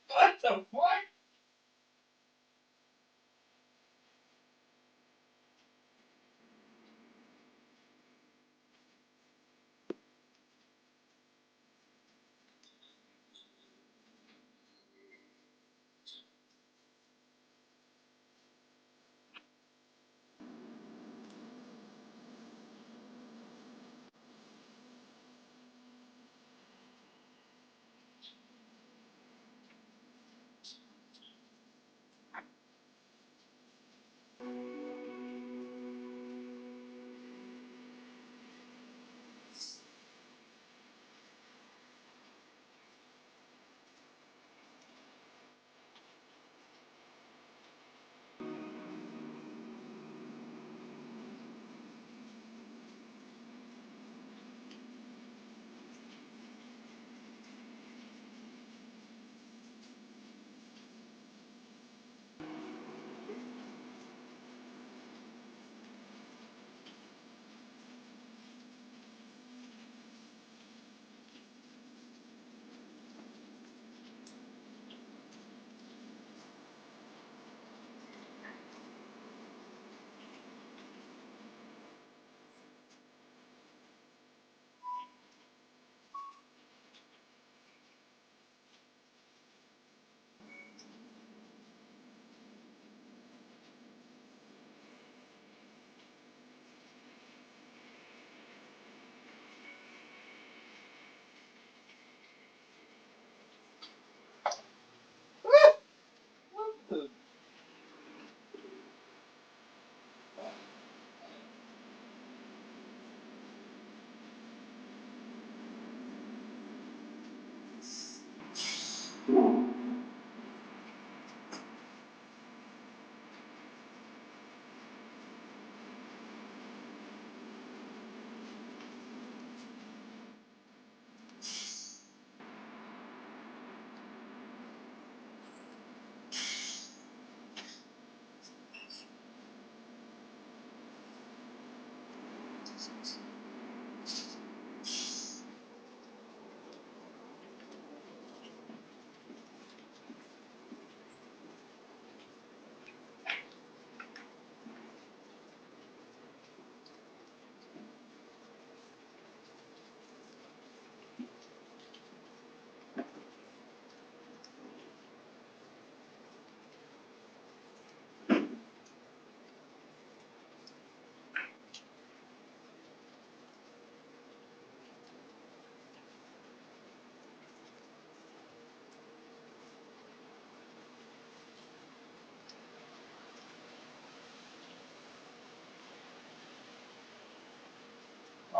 what the fuck?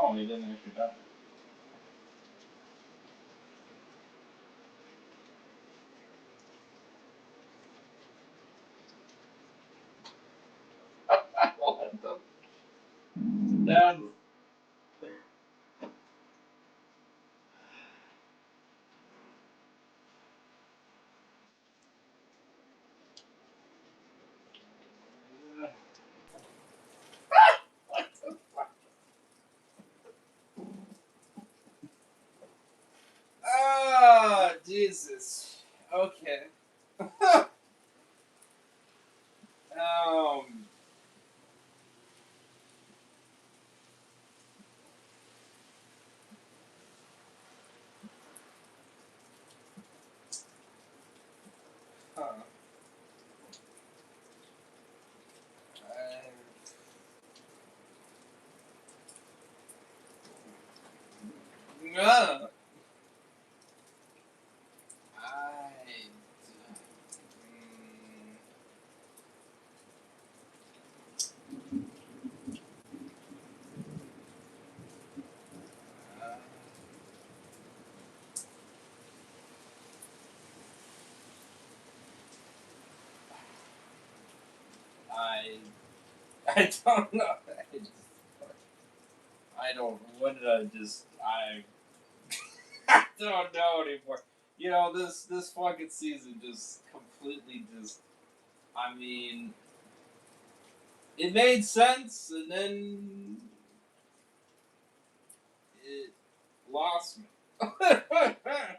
Oh, he didn't actually die. What the? Dad. Ah, Jesus. Okay. um. Huh. Uh, I. Uh, I. I don't know. I don't. What did I just? I don't know anymore. You know, this fucking season just completely just. I mean, it made sense, and then it lost me. I-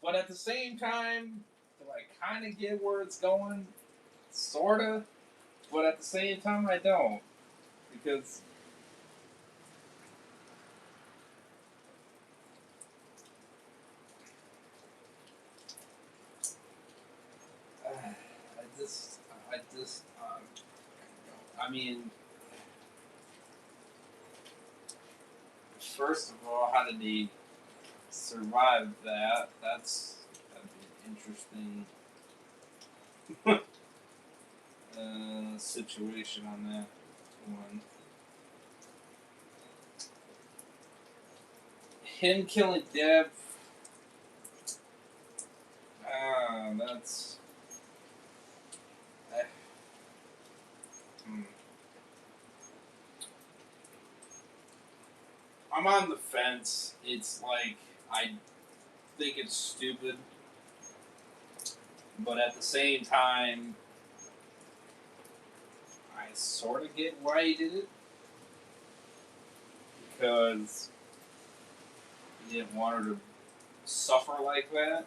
but at the same time, do I kind of get where it's going? Sorta. But at the same time, I don't. Because I mean, first of all, how did he survive that? That'd be an interesting situation on that one. Him killing Deb, that's. Uh, hmm. I'm on the fence. It's like, I think it's stupid, but at the same time, I sort of get why he did it. Because he didn't want her to suffer like that,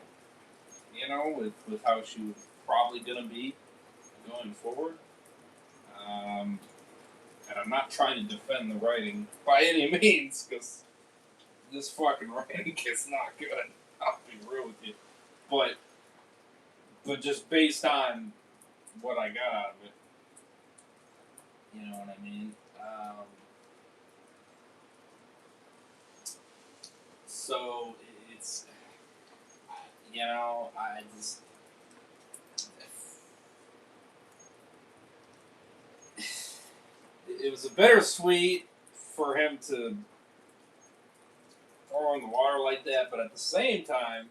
you know, with how she was probably going to be going forward. Um, and I'm not trying to defend the writing by any means, because this fucking writing is not good. I'll be real with you. But just based on what I got out of it, you know what I mean? So it's, you know, I just. It was a bittersweet for him to throw her in the water like that, but at the same time,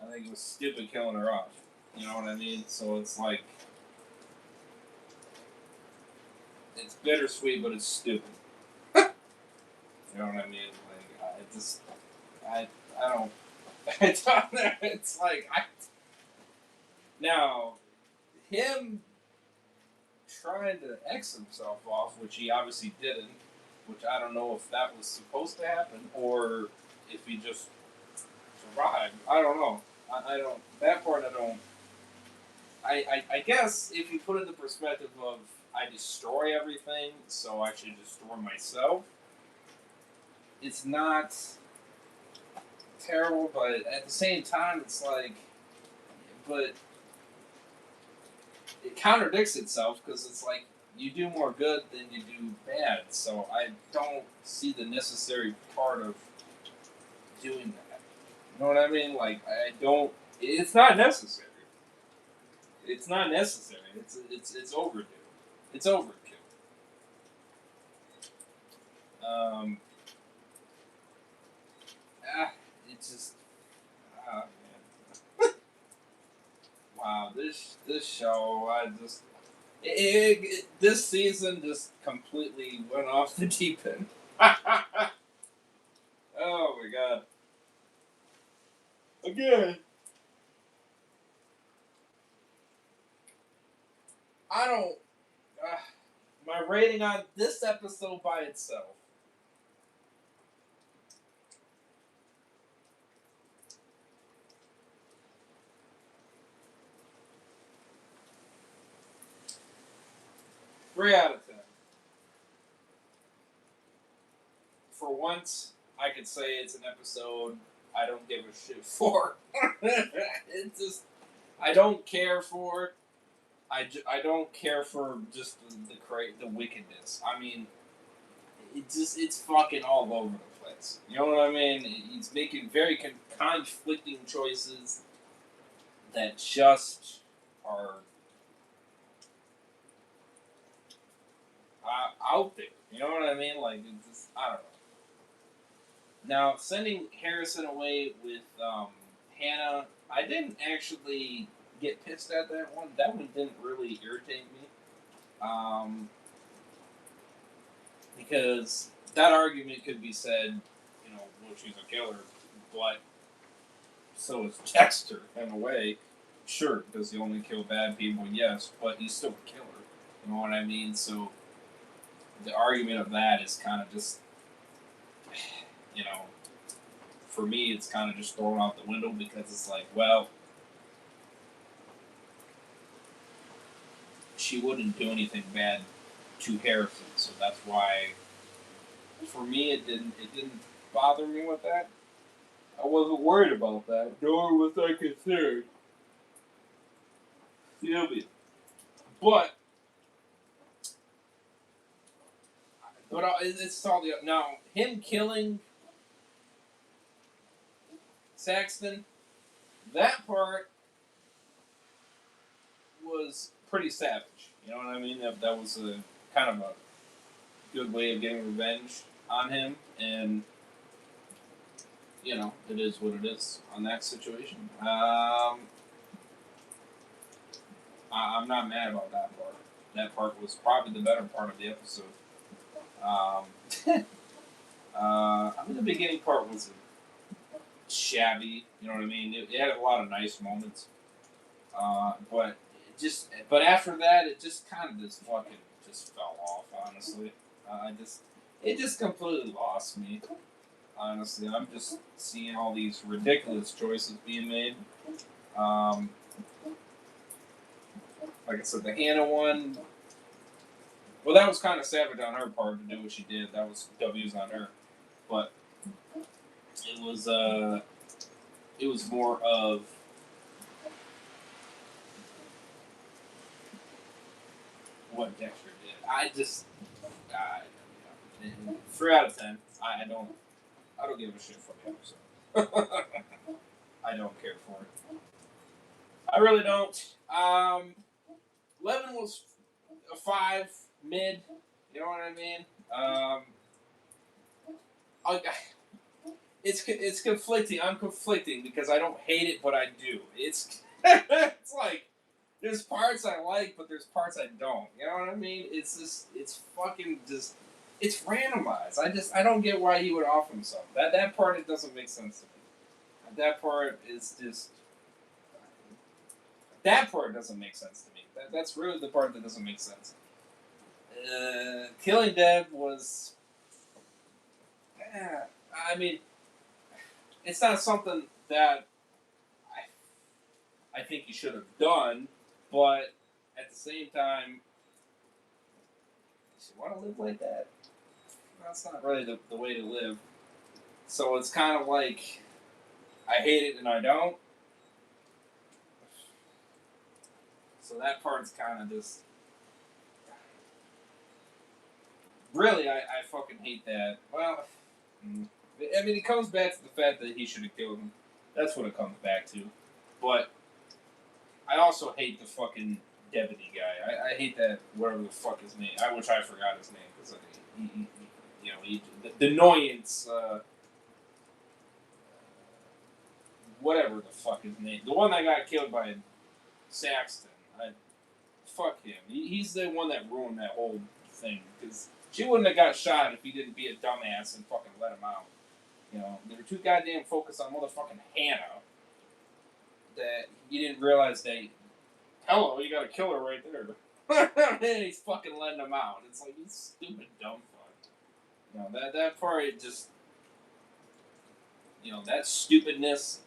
I think it was stupid killing her off. You know what I mean? So it's like, it's bittersweet, but it's stupid. You know what I mean? Like, I don't, I don't, it's like, now, him tried to X himself off, which he obviously didn't. Which I don't know if that was supposed to happen or if he just survived. I don't know. I don't. That part I don't. I guess if you put it in the perspective of I destroy everything, so I should destroy myself. It's not terrible, but at the same time, it's like, but it contradicts itself because it's like you do more good than you do bad. So I don't see the necessary part of doing that. You know what I mean? Like I don't. It's not necessary. It's not necessary. It's overdue. It's overkill. Um. It's just. Ah, man. Wow. This show. This season just completely went off the deep end. Oh my god. Again. I don't. My rating on this episode by itself. Three out of 10. For once, I could say it's an episode I don't give a shit for. It's just I don't care for. I don't care for just the wickedness. I mean, it's fucking all over the place. You know what I mean? He's making very conflicting choices that just are out there. You know what I mean? Like it's just, I don't know. Now sending Harrison away with Hannah, I didn't actually get pissed at that one. That one didn't really irritate me. Because that argument could be said, you know, well, she's a killer, but so is Dexter in a way. Sure, does he only kill bad people? Yes, but he's still a killer. You know what I mean? So the argument of that is kind of just, you know, for me, it's kind of just thrown out the window because it's like, well, she wouldn't do anything bad to Harrison, so that's why. For me, it didn't bother me with that. I wasn't worried about that, nor was I concerned. Sylvia. But it's all the now him killing Saxton. That part was pretty savage. You know what I mean? That was a kind of a good way of getting revenge on him, and you know it is what it is on that situation. I'm not mad about that part. That part was probably the better part of the episode. I mean, the beginning part was shabby. You know what I mean? It had a lot of nice moments, but after that, it just kind of just fucking just fell off. Honestly, it just completely lost me. Honestly, I'm just seeing all these ridiculous choices being made. Like I said, the Hannah one. Well, that was kind of savage on her part to do what she did. That was W's on her, but it was more of what Dexter did. You know, 3 out of 10. I don't give a shit for the episode. I don't care for it. I really don't. 11 was a 5 mid. You know what I mean? It's conflicting. I'm conflicting because I don't hate it, but I do. It's it's like there's parts I like, but there's parts I don't. You know what I mean? It's fucking just it's randomized. I don't get why he would off himself. That part it doesn't make sense to me. That part is just that part doesn't make sense to me. That's really the part that doesn't make sense. killing Deb was. I mean, it's not something that I think he should have done, but at the same time, you want to live like that? That's not really the way to live. So it's kind of like I hate it and I don't. So that part's kind of just. Really, I fucking hate that. Well, I mean, it comes back to the fact that he should have killed him. That's what it comes back to. But I also hate the fucking deputy guy. I hate that, whatever the fuck his name. I wish I forgot his name because the annoyance. Whatever the fuck his name. The one that got killed by Saxton. Fuck him. He's the one that ruined that whole thing because she wouldn't have got shot if he didn't be a dumbass and fucking let him out. You know, they were too goddamn focused on motherfucking Hannah that you didn't realize that. Hello, you got a killer right there. And he's fucking letting him out. It's like, you stupid dumb fuck. You know, that part, it just, that stupidness,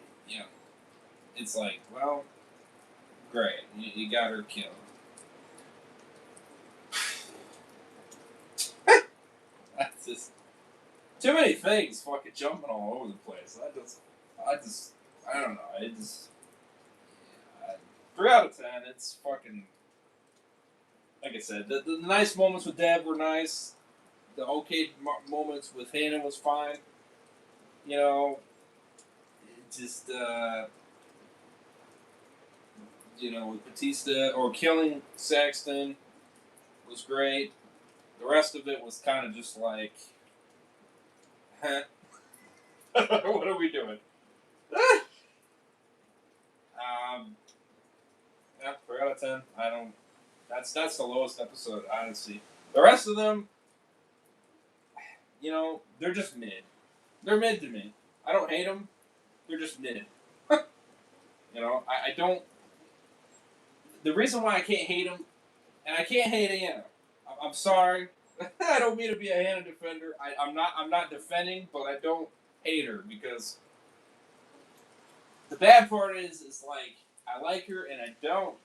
it's like, well, great, you got her killed. That's just too many things fucking jumping all over the place. I don't know. It just 3 out of 10. It's fucking, like I said, the nice moments with Deb were nice. The okay moments with Hannah was fine. It just with Batista or killing Saxton was great. The rest of it was kind of just like, huh? What are we doing? Yeah, 3 out of 10. I don't. That's the lowest episode, honestly. The rest of them, they're just mid. They're mid to me. I don't hate them. They're just mid. I don't. The reason why I can't hate them, and I can't hate Hannah. I'm sorry. I don't mean to be a Hannah defender. I'm not defending, but I don't hate her because the bad part is like I like her and I don't.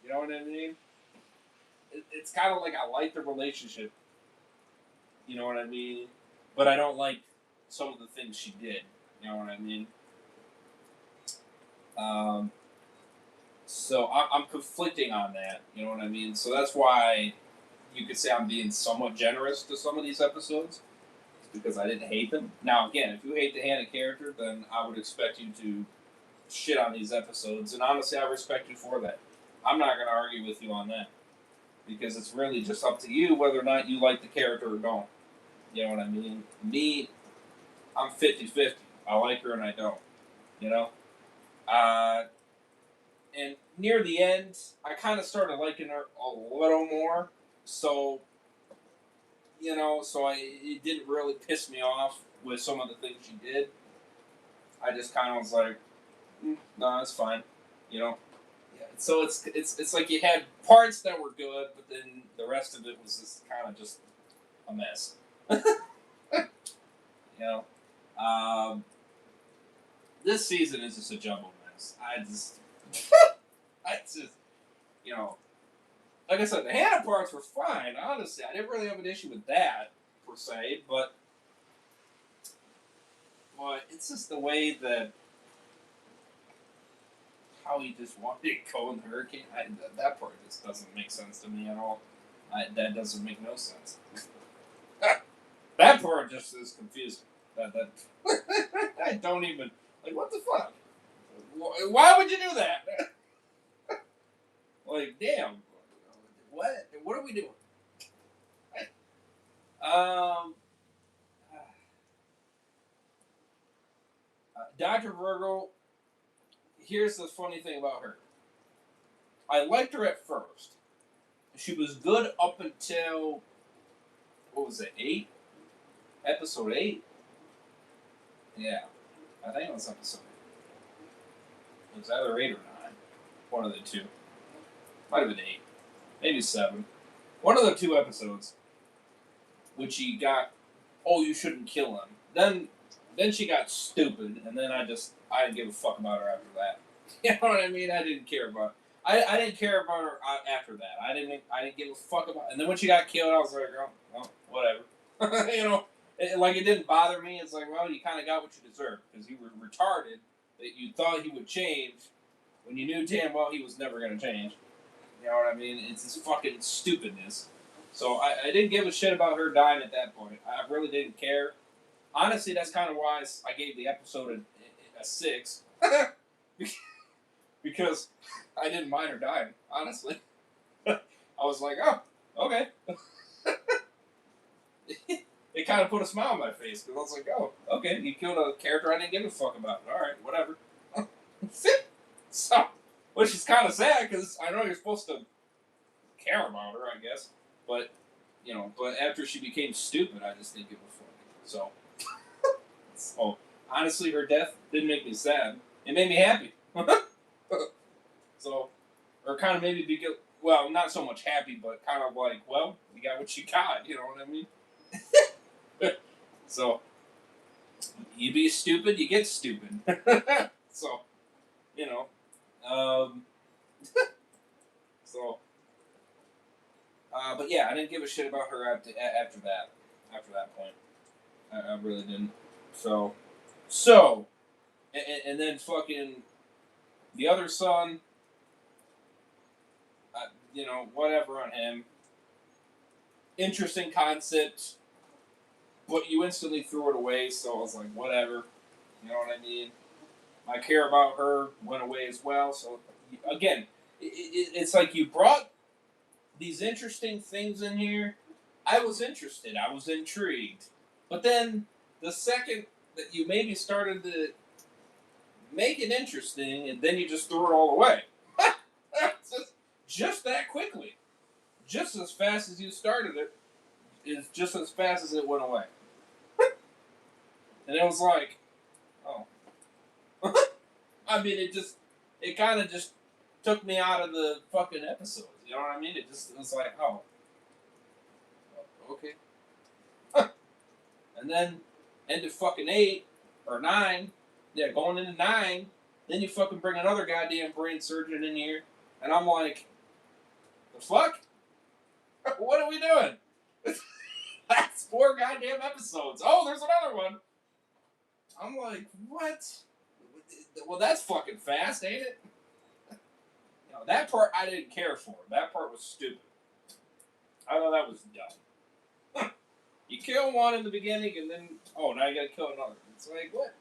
You know what I mean? It's kind of like I like the relationship. You know what I mean? But I don't like some of the things she did. You know what I mean? So I'm conflicting on that. You know what I mean? So that's why you could say I'm being somewhat generous to some of these episodes. Because I didn't hate them. Now, again, if you hate the Hannah character, then I would expect you to shit on these episodes. And honestly, I respect you for that. I'm not going to argue with you on that. Because it's really just up to you whether or not you like the character or don't. You know what I mean? Me, I'm 50-50. I like her and I don't. And near the end, I kind of started liking her a little more. So, it didn't really piss me off with some of the things she did. I just kind of was like, no, that's fine. Yeah, so it's like you had parts that were good, but then the rest of it was just kind of just a mess. This season is just a jumbled mess. I just, like I said, the Hannah parts were fine. Honestly, I didn't really have an issue with that per se, but it's just the way that how he just wanted to go in the hurricane. That part just doesn't make sense to me at all. That doesn't make no sense. That part just is confusing. That I don't even what the fuck. Why would you do that? Like, damn. What are we doing? Dr. Virgo, here's the funny thing about her. I liked her at first. She was good up until, what was it, 8? Episode 8? Yeah. I think it was episode 8. It was either 8 or 9. One of the two. Might have been 8. Maybe 7. one of the 2 episodes, which she got, oh, you shouldn't kill him. Then she got stupid, and then I didn't give a fuck about her after that. You know what I mean? I didn't care about. I didn't care about her after that. I didn't give a fuck about. And then when she got killed, I was like, oh, well, whatever. You know, it didn't bother me. It's like, well, you kind of got what you deserved because you were retarded that you thought he would change when you knew damn well he was never going to change. You know what I mean? It's this fucking stupidness. So I didn't give a shit about her dying at that point. I really didn't care. Honestly, that's kind of why I gave the episode a 6. Because I didn't mind her dying, honestly. I was like, oh, okay. It kind of put a smile on my face because I was like, oh, okay, you killed a character I didn't give a fuck about. All right, whatever. So, which is kind of sad because I know you're supposed to care about her, I guess. But, but after she became stupid, I just didn't give a fuck. So, honestly, her death didn't make me sad. It made me happy. So, or kind of made me well, not so much happy, but kind of like, well, you got what you got. You know what I mean? So, you be stupid, you get stupid. So, so, but yeah, I didn't give a shit about her after that. After that point, I really didn't. So, and then fucking the other son. Whatever on him. Interesting concept, but you instantly threw it away, so I was like, whatever. You know what I mean? My care about her went away as well, so again, it's like you brought these interesting things in here. I was interested, I was intrigued, but then the second that you maybe started to make it interesting, and then you just threw it all away. Just that quickly. Just as fast as you started it, is just as fast as it went away. And it was like, oh. I mean, it kind of just took me out of the fucking episodes. You know what I mean? It was like, oh. Okay. And then, into fucking 8, or 9, yeah, going into 9, then you fucking bring another goddamn brain surgeon in here, and I'm like, the fuck? What are we doing? That's 4 goddamn episodes. Oh, there's another one. I'm like, what? Well, that's fucking fast, ain't it? That part I didn't care for. That part was stupid. I thought that was dumb. You kill one in the beginning, and then, oh, now you gotta kill another. It's like, what?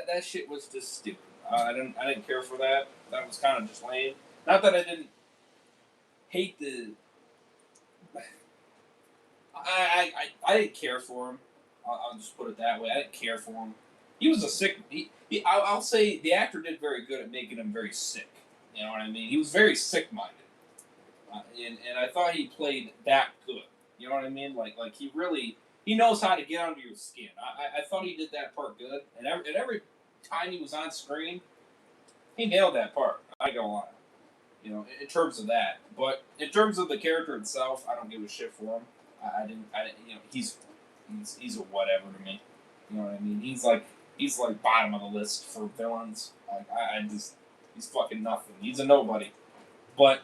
That shit was just stupid. I didn't care for that. That was kind of just lame. Not that I didn't hate the. I didn't care for him. I'll just put it that way. I didn't care for him. He was a sick. I'll say the actor did very good at making him very sick. You know what I mean? He was very sick-minded, and I thought he played that good. You know what I mean? Like he knows how to get under your skin. I thought he did that part good, and every time he was on screen, he nailed that part. I ain't gonna lie. In terms of that, but in terms of the character itself, I don't give a shit for him. I didn't. He's a whatever to me. You know what I mean? He's like bottom of the list for villains. Like he's fucking nothing. He's a nobody. But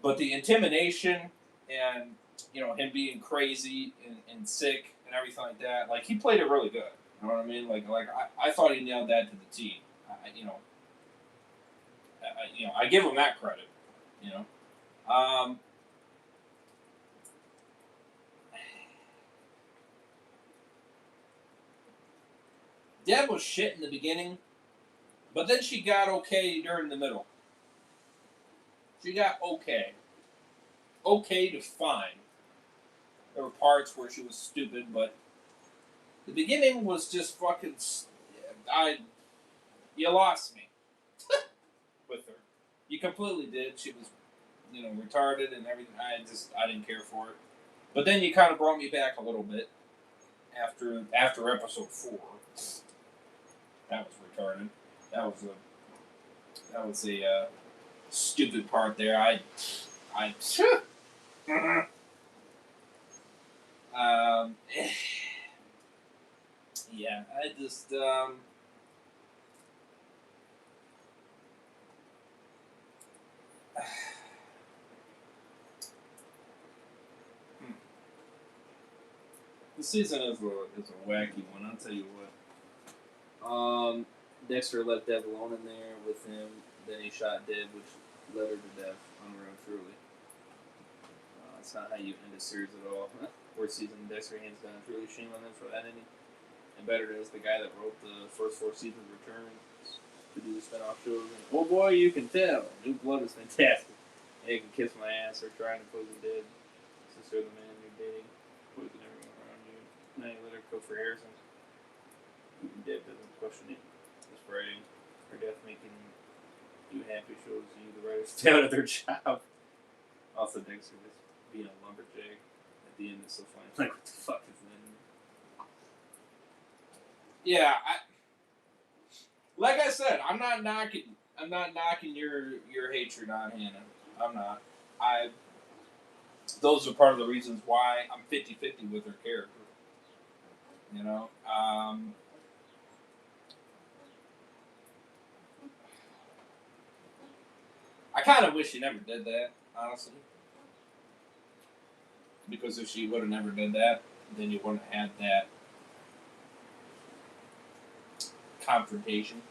the intimidation and him being crazy and sick and everything like that, like he played it really good. You know what I mean? Like I thought he nailed that to the T. I give him that credit. Deb was shit in the beginning, but then she got okay during the middle. She got okay. Okay to fine. There were parts where she was stupid, but the beginning was just fucking. You lost me with her. You completely did. She was, retarded and everything. I didn't care for it. But then you kind of brought me back a little bit after episode 4. That was retarded. That was a stupid part there. Yeah, I just the season is a wacky one. I'll tell you what. Dexter left Dev alone in there with him. Then he shot Dev, which led her to death. Unreal, truly. It's not how you end a series at all. Fourth season, Dexter hands down. Truly shame on them for that ending. And better is the guy that wrote the first 4 seasons returns to do the spinoff shows. And, oh boy, you can tell. New Blood is fantastic. And you can kiss my ass or trying to poison dead sister of the man you're dating. Poison everyone around you. Now you let her cook for Harrison. Dead doesn't question it. Just writing. Her death making you happy shows you the writers down at their job. Also, Dexter just being a lumberjack at the end is so funny. Like, what the fuck is that? Yeah, like I said, I'm not knocking your hatred on Hannah. I'm not. Those are part of the reasons why I'm 50-50 with her character. You know, I kind of wish she never did that, honestly. Because if she would have never did that, then you wouldn't have had that confrontation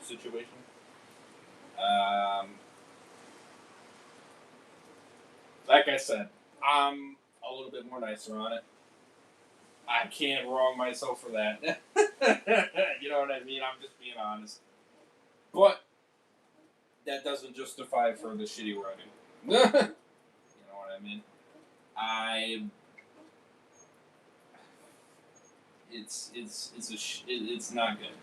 situation. Like I said, I'm a little bit more nicer on it. I can't wrong myself for that. You know what I mean? I'm just being honest. But that doesn't justify for the shitty writing. You know what I mean? It's not good.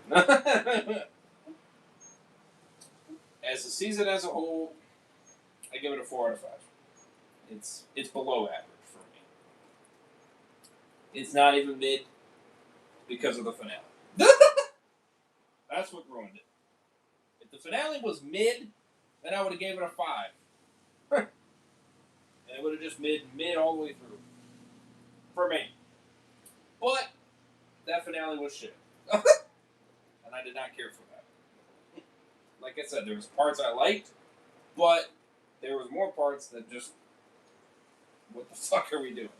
As a season as a whole, I give it a 4 out of 5. It's below average for me. It's not even mid because of the finale. That's what ruined it. If the finale was mid, then I would have gave it a 5. And it would have just mid all the way through. For me. But that finale was shit. And I did not care for that. Like I said, there was parts I liked, but there was more parts that just, what the fuck are we doing?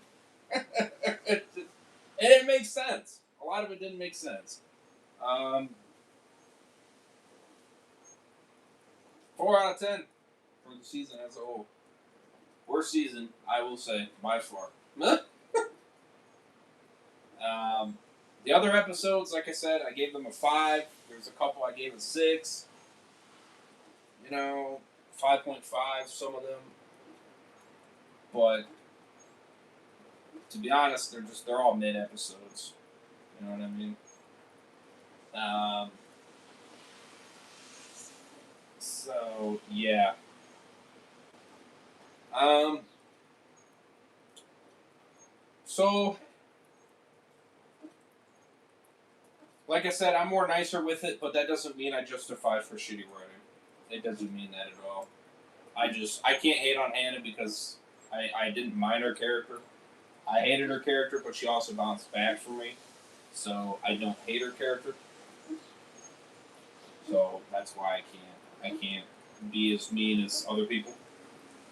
And it makes sense. A lot of it didn't make sense. 4 out of 10 for the season as a whole. Worst season, I will say, by far. The other episodes, like I said, I gave them a 5. There's a couple I gave a 6. 5.5, some of them. But to be honest, they're all mid episodes. You know what I mean? So yeah. So like I said, I'm more nicer with it, but that doesn't mean I justify for shitty writing. It doesn't mean that at all. I can't hate on Hannah because I didn't mind her character. I hated her character, but she also bounced back for me. So I don't hate her character. So that's why I can't be as mean as other people.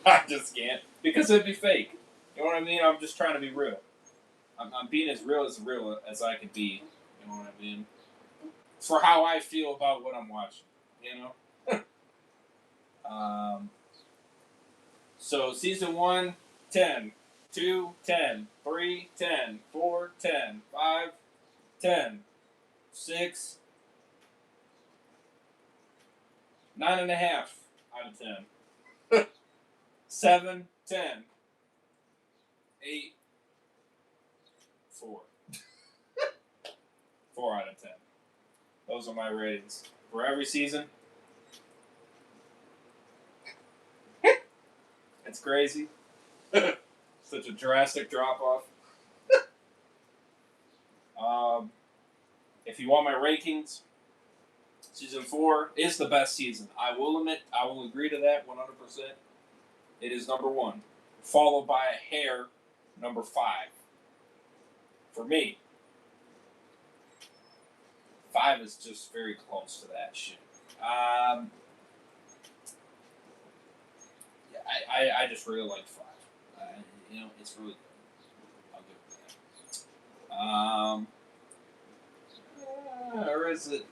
I just can't. Because it'd be fake. You know what I mean? I'm just trying to be real. I'm being as real as I can be. You know what I mean? For how I feel about what I'm watching. You know? So season 1, 10. 2, 10. 3, 10. 4, 10. 5, 10. 6, 9.5 out of 10. 7, 10. 8, 4. 4 out of 10. Those are my ratings for every season. It's crazy. Such a drastic drop off. If you want my rankings, season 4 is the best season. I will admit, I will agree to that 100%. It is number 1. followed by a hair, number 5. For me, 5 is just very close to that shit. I just really like 5. It's really good. I'll give it that. Or is it?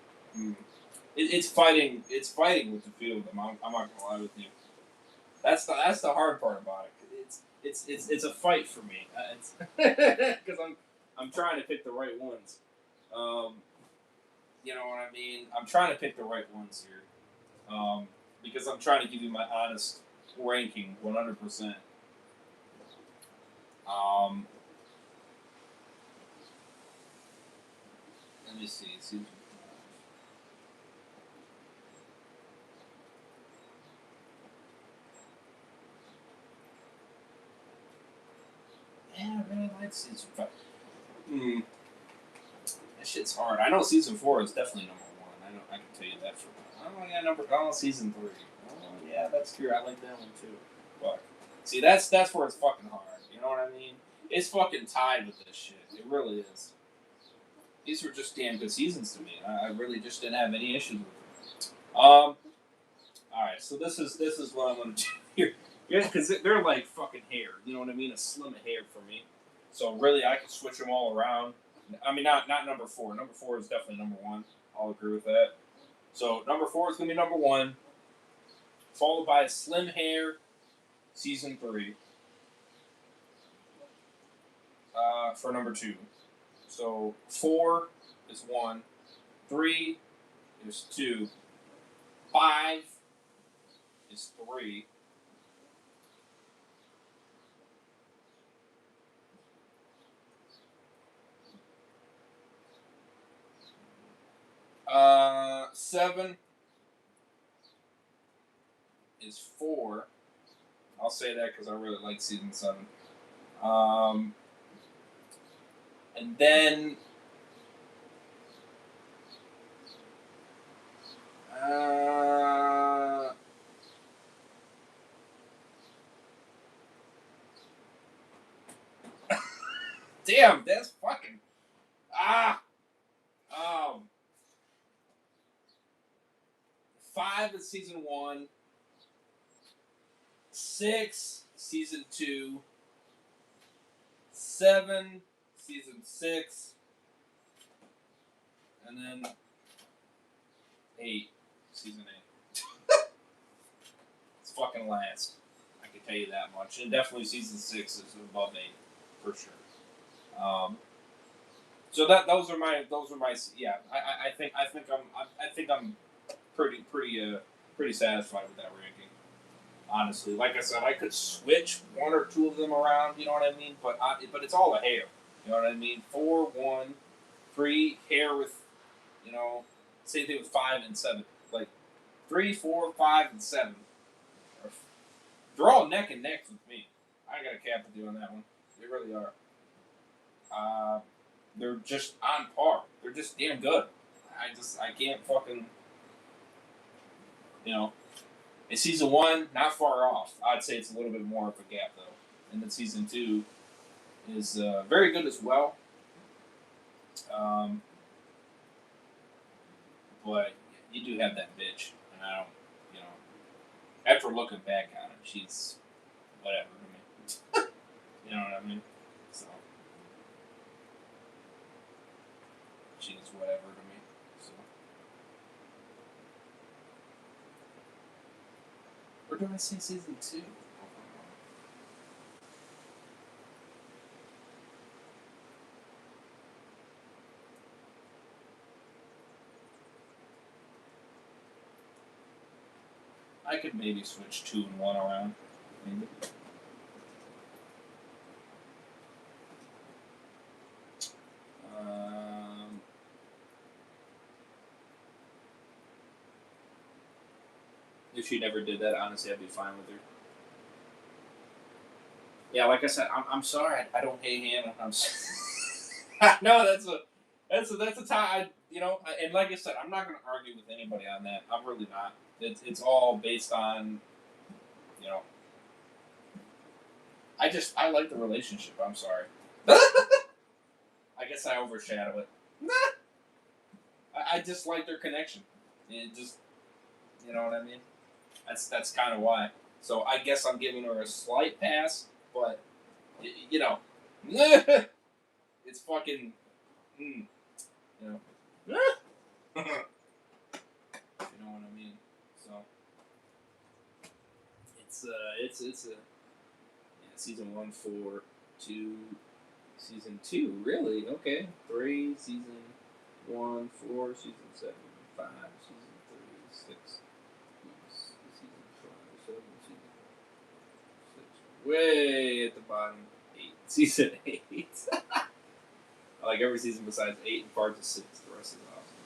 It's fighting. It's fighting with the field. I'm not gonna lie with you. That's the hard part about it. It's a fight for me. Because I'm trying to pick the right ones. You know what I mean? I'm trying to pick the right ones here. Because I'm trying to give you my honest ranking, 100%. Let me see. Season 5. Yeah, I really like season 5. That shit's hard. I know season 4 is definitely number 1. I can tell you that for. Oh yeah, season 3. Oh yeah, that's true. I like that one too. But see, that's where it's fucking hard. You know what I mean? It's fucking tied with this shit. It really is. These were just damn good seasons to me. I really just didn't have any issues with them. All right, so this is what I'm gonna do here. Yeah, because they're like fucking hair. You know what I mean? A slim hair for me. So really, I could switch them all around. I mean, not number 4. Number 4 is definitely number 1. I'll agree with that. So number 4 is gonna be number 1, followed by Slim Hair, season 3, for number 2. So 4 is 1, 3 is 2, 5 is 3. 7 is 4. I'll say that because I really like season 7. And then damn, that's fucking 5 is season 1, 6 season 2, 7 season 6, and then 8 season 8. It's fucking last. I can tell you that much. And definitely season 6 is above 8 for sure. So those are my yeah. I think I'm pretty satisfied with that ranking. Honestly, like I said, I could switch 1 or 2 of them around. You know what I mean? But it's all a hair. You know what I mean? 4, 1, 3 hair with, same thing with 5 and 7. Like 3, 4, 5, and 7. They're all neck and neck with me. I got a cap with you on that one. They really are. They're just on par. They're just damn good. I can't fucking, in season 1, not far off. I'd say it's a little bit more of a gap though. And then season 2 is very good as well. But you do have that bitch, and I don't, after looking back on it, she's whatever to me. You know what I mean? So she's whatever to me. So or do I say season 2? I could maybe switch 2 and 1 around. Maybe. If she never did that, honestly, I'd be fine with her. Yeah, like I said, I'm sorry. I don't hate Hannah. No, that's a time. And like I said, I'm not going to argue with anybody on that. I'm really not. It's all based on, you know, I like the relationship. I'm sorry. I guess I overshadow it. I just like their connection. It just, you know what I mean? That's kind of why. So I guess I'm giving her a slight pass, but you know, it's fucking, you know, if you know what I mean. So it's a season 1, 4, 2, season 2. Really? Okay, 3, season 1, 4, season 7, 5, season 3, 6. Season 5, 7, season 6. Way at the bottom, 8. Season 8. I like every season besides 8 and parts of 6. The rest is awesome.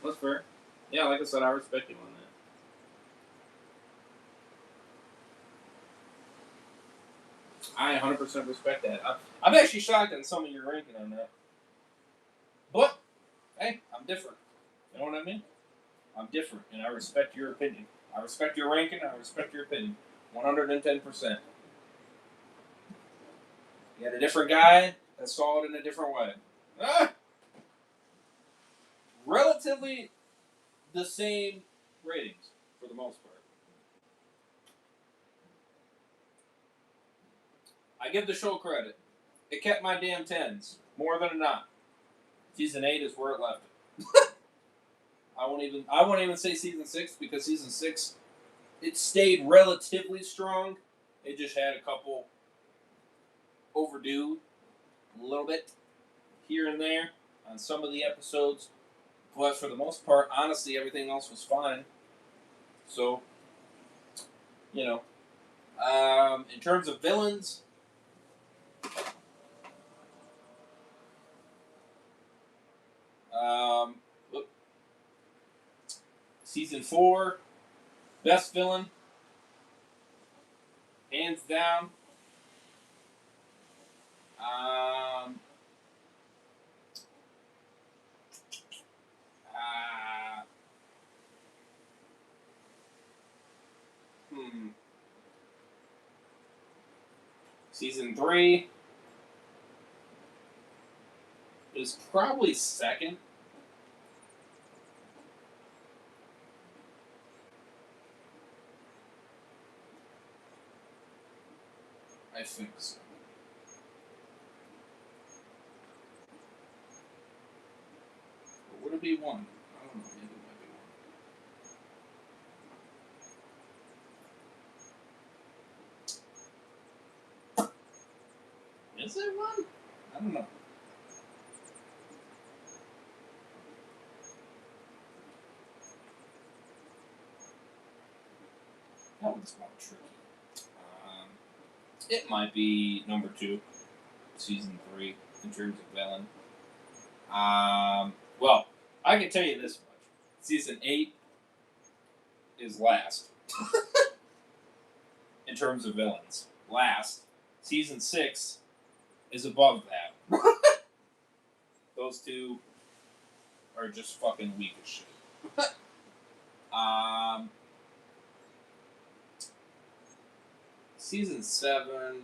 That's fair. Yeah, like I said, I respect you on that. I 100% respect that. I'm actually shocked on some of your ranking on that. But, hey, I'm different. You know what I mean? I'm different, and I respect your opinion. I respect your ranking, I respect your opinion. 110%. You had a different guy that saw it in a different way. Ah! Relatively the same ratings, for the most part. I give the show credit. It kept my damn 10s, more than not. Season 8 is where it left it. I won't even say season 6, because season 6, it stayed relatively strong. It just had a couple overdue, a little bit here and there on some of the episodes. But for the most part, honestly, everything else was fine. So, you know, in terms of villains, look, season 4, best villain, hands down. Um, uh, hmm. Season 3 is probably second. I think so. Or would it be 1? I don't know. Maybe it might be 1. Is it 1? I don't know. That one's more tricky. It might be number 2, season 3, in terms of villain. Well, I can tell you this much. Season 8 is last in terms of villains. Last. Season 6 is above that. Those two are just fucking weak as shit. Season 7.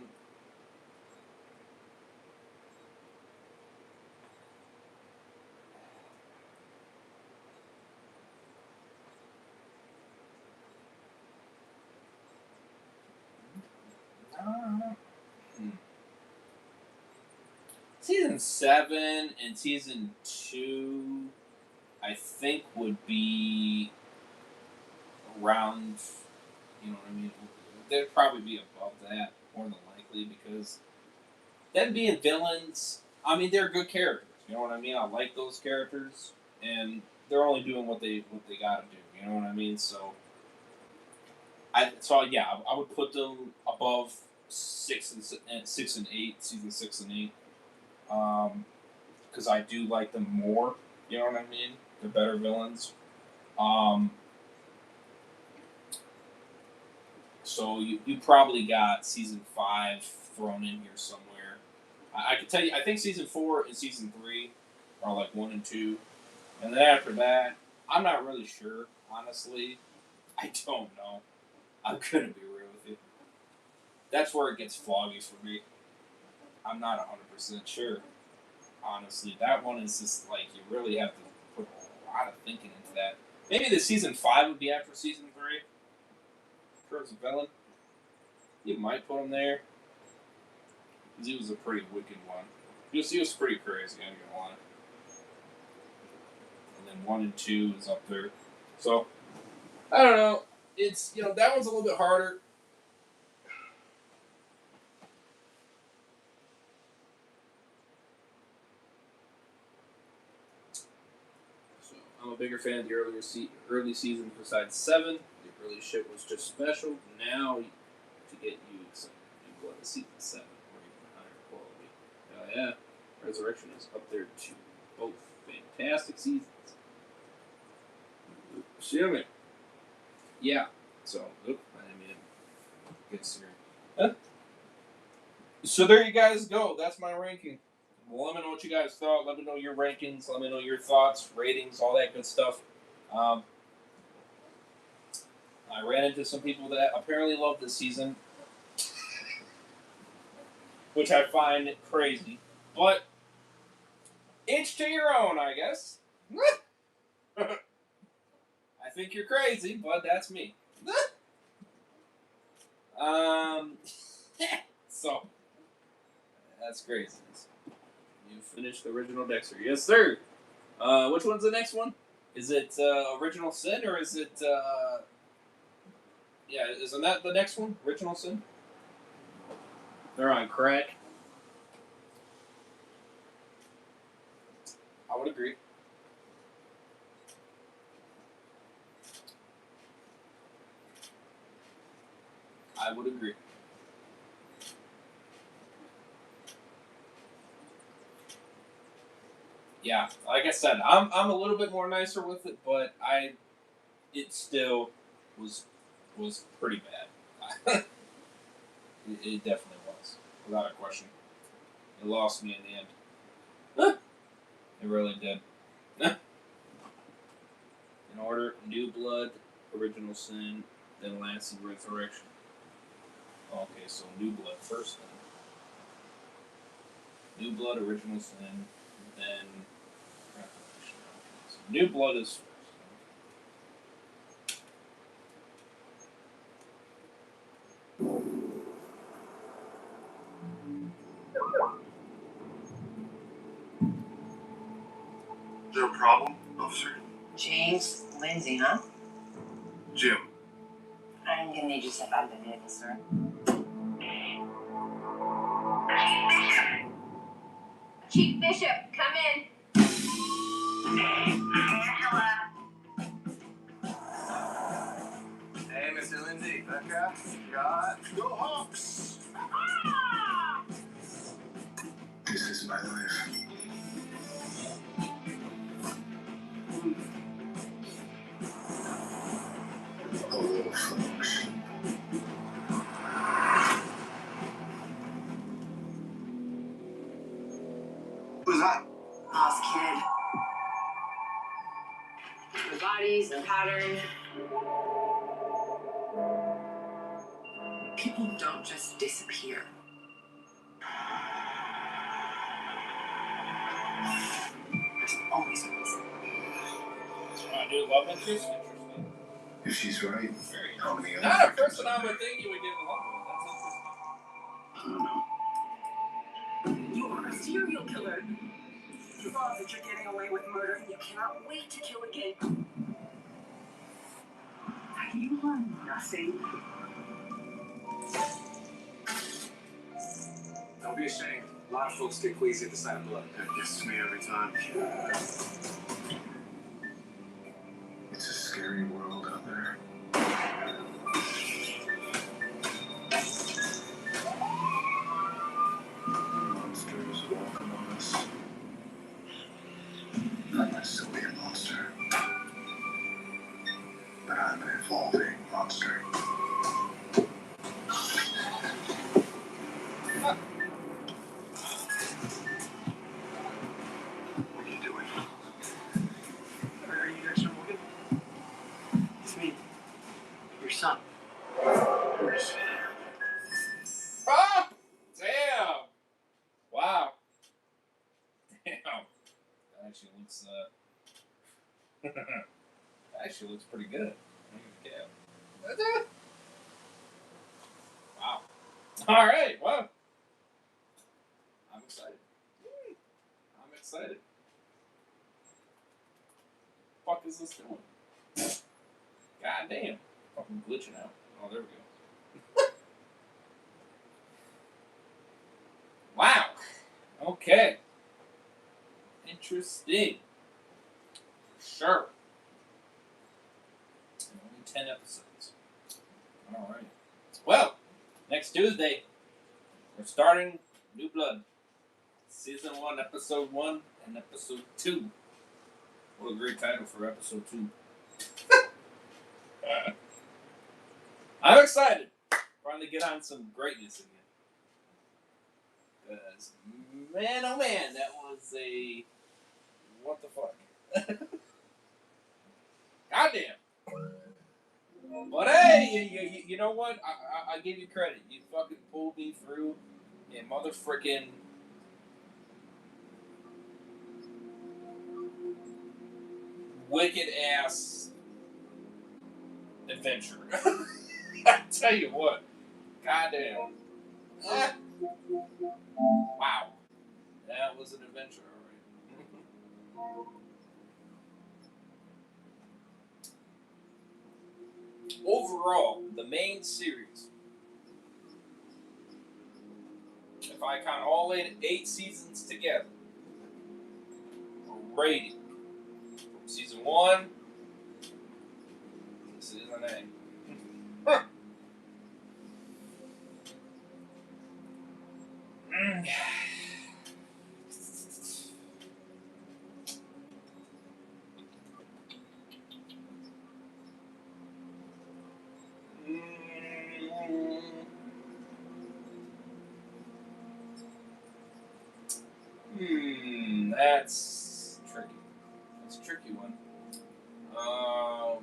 Season 7 and season 2, I think, would be around, you know what I mean? They'd probably be above that, more than likely, because them being villains, I mean, they're good characters. You know what I mean? I like those characters, and they're only doing what they gotta do. You know what I mean? So, yeah, I would put them above 6 and 8, season 6 and 8, because I do like them more. You know what I mean? They're better villains. Um, so you probably got season 5 thrown in here somewhere. I can tell you, I think season 4 and season 3 are like 1 and 2, and then after that, I'm not really sure. Honestly, I don't know. I'm gonna be real with you. that's where it gets foggy for me. I'm not 100% sure. Honestly, that one is just like you really have to put a lot of thinking into that. Maybe the season 5 would be after season 3. Curse of Villain. You might put him there. Because he was a pretty wicked one. He was pretty crazy, I'm gonna lie. And then 1 and 2 is up there. So, I don't know. It's, that one's a little bit harder. So, I'm a bigger fan of the early seasons besides 7. The early shit was just special. Now, to get you some new blood to season 7 or even higher quality. Yeah. Resurrection is up there too. Both fantastic seasons. See me. Yeah. So, I mean, good series. Huh? So there you guys go. That's my ranking. Well, let me know what you guys thought. Let me know your rankings. Let me know your thoughts, ratings, all that good stuff. I ran into some people that apparently love this season, which I find crazy. But each to your own, I guess. I think you're crazy, but that's me. So that's crazy. You finished the original Dexter, yes, sir. Which one's the next one? Is it Original Sin or is it? Yeah, isn't that the next one? Original Sin. They're on crack. I would agree. I would agree. Yeah, like I said, I'm a little bit more nicer with it, but it still was pretty bad. it definitely was, without a question. It lost me in the end. It really did. In order: New Blood, Original Sin, then Lasting Resurrection. Okay, so New Blood first, then. New Blood, Original Sin, then Resurrection. So New Blood is first. Is there a problem, officer? James Lindsay, huh? Jim. I'm gonna need you to step out of the vehicle, sir. Chief Bishop, come in. Angela. Hey, Mr. Lindsay. Becca. Scott. Go Hawks! This is my life. Hello, folks. Who's that? Lost kid. The bodies, the pattern. People don't just disappear. There's always a reason. So I do love interest. Interesting. If she's right, how many other Not a victims person are I there? would think you would get along with. That's interesting. I don't know. You are a serial killer. You love that you're getting away with murder and you cannot wait to kill again. You learn nothing. Don't be ashamed. A lot of folks get queasy at the sight of blood. That gets to me every time. It's a scary world out there. Monsters walk among us. I might still be a monster. But I'm an evolving monster. What are you doing? Are you Dexter Morgan? It's me. Your son. Where's Actually looks pretty good. Yeah. Wow. All right. Well, I'm excited. I'm excited. What the fuck is this doing? God damn. Fucking glitching out. Oh, there we go. Wow. Okay. Interesting. Sure. Only 10 episodes. Alright. Well, next Tuesday, we're starting New Blood. Season 1, Episode 1, and Episode 2. What a great title for Episode 2. I'm excited. Finally get on some greatness again. Because, man, oh man, that was a... What the fuck? Goddamn. But hey, you know what? I give you credit. You fucking pulled me through a motherfucking wicked ass adventure. I tell you what. Goddamn. Wow. That was an adventure, alright. Overall, the main series, if I count all 8 seasons together, rating from season 1 to season 8. That's tricky. That's a tricky one. Oh,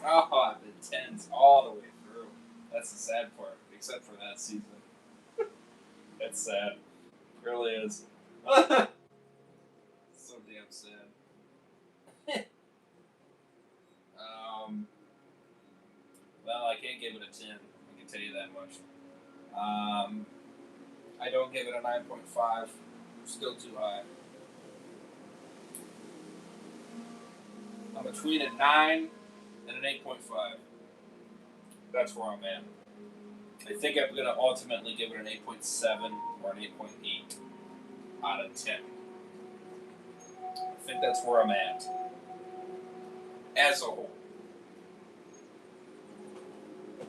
I've been tense all the way through. That's the sad part, except for that season. That's sad. It really is. So damn sad. Well, I can't give it a 10. I can tell you that much. I don't give it a 9.5. Still too high. I'm between a 9 and an 8.5. That's where I'm at. I think I'm going to ultimately give it an 8.7 or an 8.8 out of 10. I think that's where I'm at. As a whole.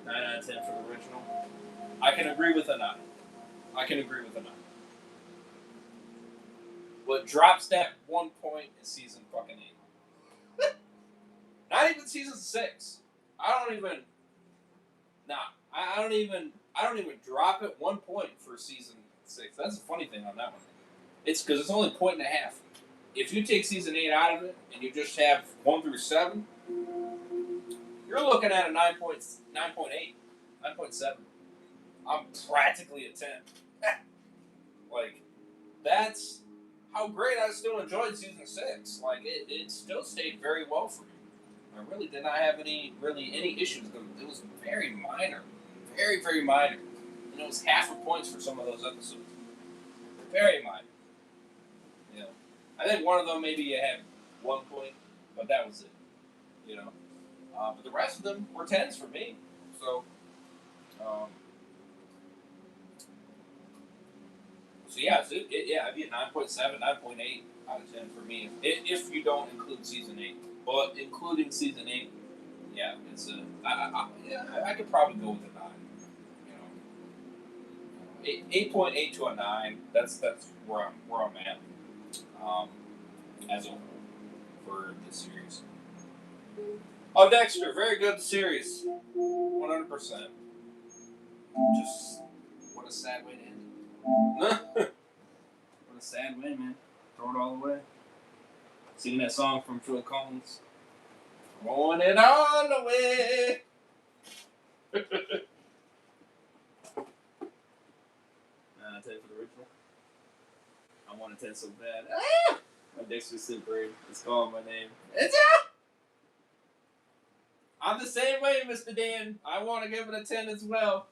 9 out of 10 for the original. I can agree with a 9. What drops that 1 point is season fucking 8. Not even season 6. I don't even drop it 1 point for season 6. That's the funny thing on that one. It's because it's only a point and a half. If you take season 8 out of it and you just have 1 through 7, you're looking at a 9.8, 9.7. I'm practically a 10. Like, that's how great I still enjoyed season 6. Like, it still stayed very well for me. I really did not have any issues. It was very minor. Very, very minor. And it was half a point for some of those episodes. Very minor. You know, I think one of them maybe you had 1 point, but that was it. You know, but the rest of them were 10s for me. So, yeah, I'd be a 9.7, 9.8 out of 10 for me if you don't include season 8. But including season 8, yeah, it's I could probably go with a 9. You know, 8.8 to a 9. That's where I'm at. As a whole for this series. Oh, Dexter, very good series, 100%. Just what a sad way to end it. What a sad way, man. Throw it all away. Singing that song from Phil Collins. Throwing it all away. Nah, 10 for the original. I want a 10 so bad. Ah! My Dexter Sid brain is calling my name. It's out! I'm the same way, Mr. Dan. I want to give it a 10 as well.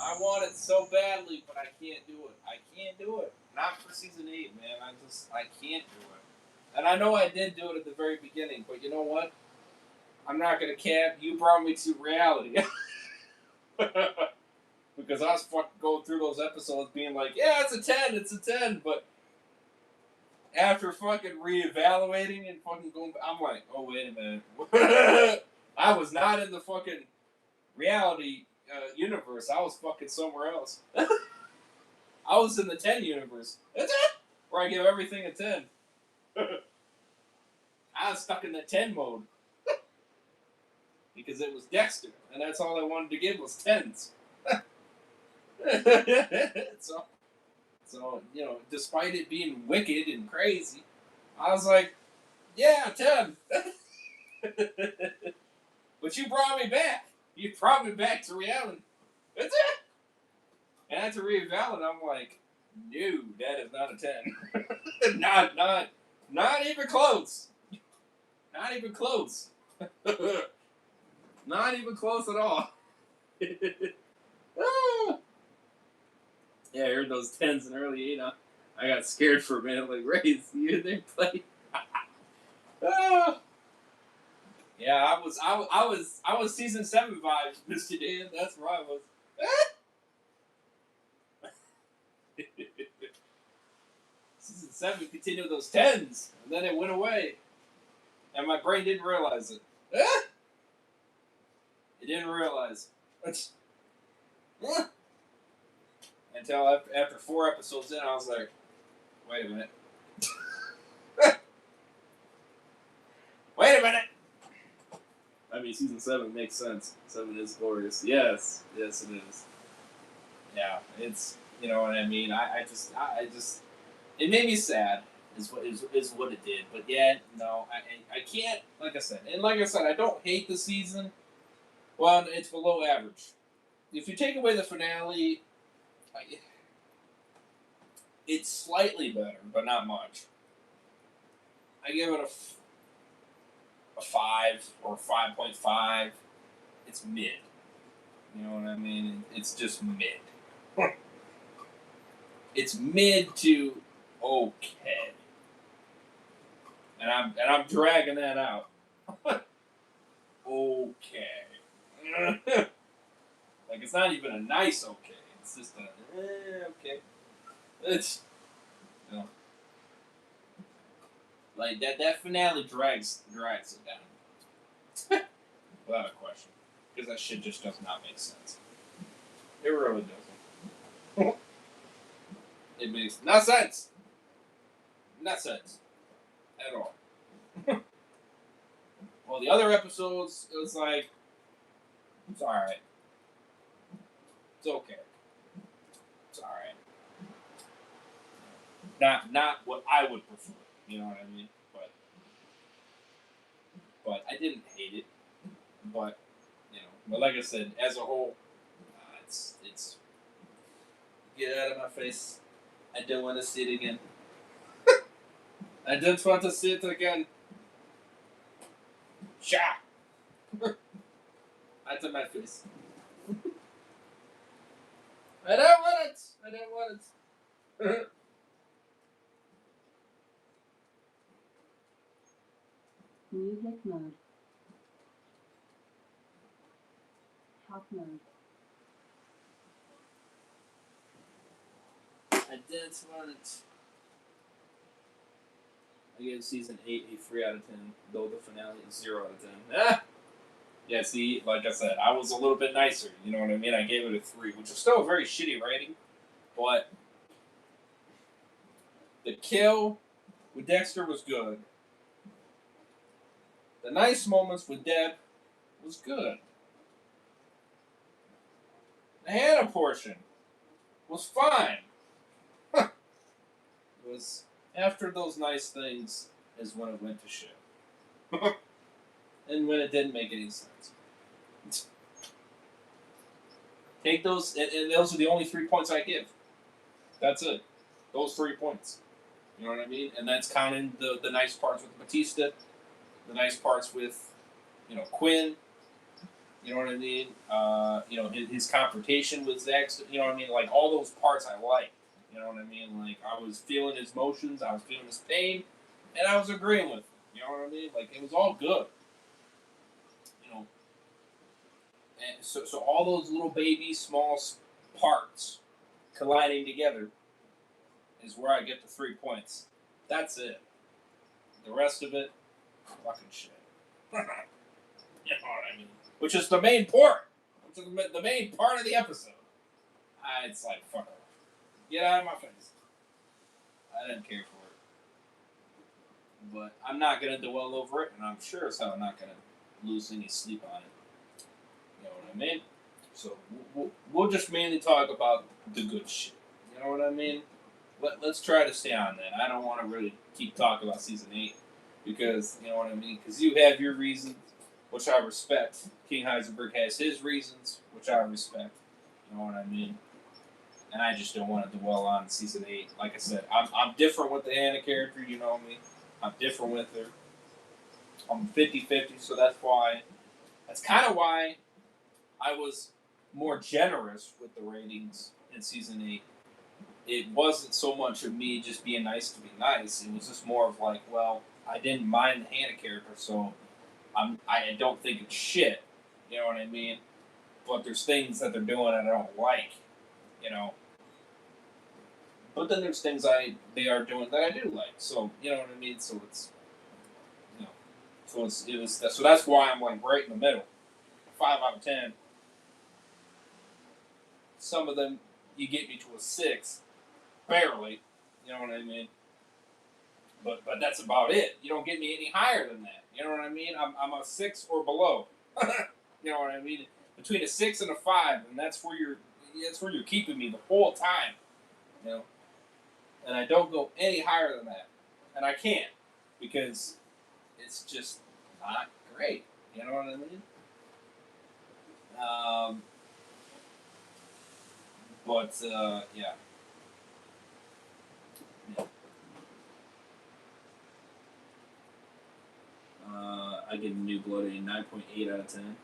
I want it so badly, but I can't do it. I can't do it. Not for season 8, man. I can't do it. And I know I did do it at the very beginning, but you know what? I'm not going to cap. You brought me to reality. Because I was fucking going through those episodes being like, yeah, it's a 10, it's a 10. But after fucking reevaluating and fucking going, I'm like, oh, wait a minute. I was not in the fucking reality universe. I was fucking somewhere else. I was in the 10 universe. That's it! Where I give everything a 10. I was stuck in the 10 mode. Because it was Dexter. And that's all I wanted to give was 10s. So, you know, despite it being wicked and crazy, I was like, yeah, 10. But you brought me back. You brought me back to reality. That's it. And I had to reevaluate. I'm like, no, that is not a 10. not even close. Not even close. Not even close at all. Ah. Yeah, I heard those 10s in early 8. I got scared for a minute. Like, Raze, you didn't play. Ah. Yeah, I was season 7 vibes, Mr. Dan. That's where I was. Season 7 continued those 10s, and then it went away, and my brain didn't realize it. It didn't realize. Until after 4 episodes in, I was like, wait a minute. Wait a minute! I mean, season 7 makes sense. 7 is glorious. Yes, it is. Yeah, it's, you know what I mean. I just, it made me sad. Is what it did. But yeah, no, I can't. Like I said, I don't hate the season. Well, it's below average. If you take away the finale, it's slightly better, but not much. I give it a 5 or 5.5. It's mid. You know what I mean? It's just mid. It's mid to okay. And I'm dragging that out. Okay. Like, it's not even a nice okay. It's just a okay. It's, you know, like that finale drags it down. Without a question. Because that shit just does not make sense. It really doesn't. It makes no sense. No sense. At all. Well, the other episodes, it was like, it's alright. It's okay. It's alright. Not what I would prefer. You know what I mean? But I didn't hate it. But, you know, but like I said, as a whole, it's get out of my face. I don't want to see it again. I don't want to see it again. Sha! Out of my face. I don't want it. I don't want it. Music mode. Talk mode. I didn't want it. I gave season 8 a 3 out of 10, though the finale is 0 out of 10. Ah! Yeah, see, like I said, I was a little bit nicer, you know what I mean? I gave it a 3, which is still a very shitty rating, but the kill with Dexter was good. The nice moments with Deb was good. The Hannah portion was fine. It was after those nice things is when it went to shit. And when it didn't make any sense. Take those, and those are the only 3 points I give. That's it. Those 3 points. You know what I mean? And that's counting the nice parts with Batista, the nice parts with, Quinn. You know what I mean? His confrontation with Zack. You know what I mean? Like, all those parts I like. You know what I mean? Like, I was feeling his emotions, I was feeling his pain, and I was agreeing with him. You know what I mean? Like, it was all good. And so all those little baby, small parts colliding together is where I get the 3 points. That's it. The rest of it, fucking shit. You know what I mean? Which is the main part. Which is the main part of the episode. It's like, fuck off. Get out of my face. I didn't care for it. But I'm not going to dwell over it, and I'm sure as hell I'm not going to lose any sleep on it. You know what I mean? So we'll just mainly talk about the good shit. You know what I mean? Let's try to stay on that. I don't want to really keep talking about season 8 because, you know what I mean? Because you have your reasons, which I respect. King Heisenberg has his reasons, which I respect. You know what I mean? And I just don't want to dwell on season 8. Like I said, I'm different with the Hannah character, you know me. I'm different with her. I'm 50-50, so that's kind of why I was more generous with the ratings in season 8. It wasn't so much of me just being nice to be nice. It was just more of like, well, I didn't mind the Hannah character, so I don't think it's shit. You know what I mean? But there's things that they're doing that I don't like. You know. But then there's things they are doing that I do like. So you know what I mean. So it's so that's why I'm like right in the middle. 5 out of 10. Some of them you get me to a 6, barely. You know what I mean. But that's about it. You don't get me any higher than that. You know what I mean. I'm a 6 or below. You know what I mean. Between a 6 and a 5, and that's where you're keeping me the whole time. You know. And I don't go any higher than that, and I can't because it's just not great. You know what I mean? Yeah. I give New Blood a 9.8 out of 10.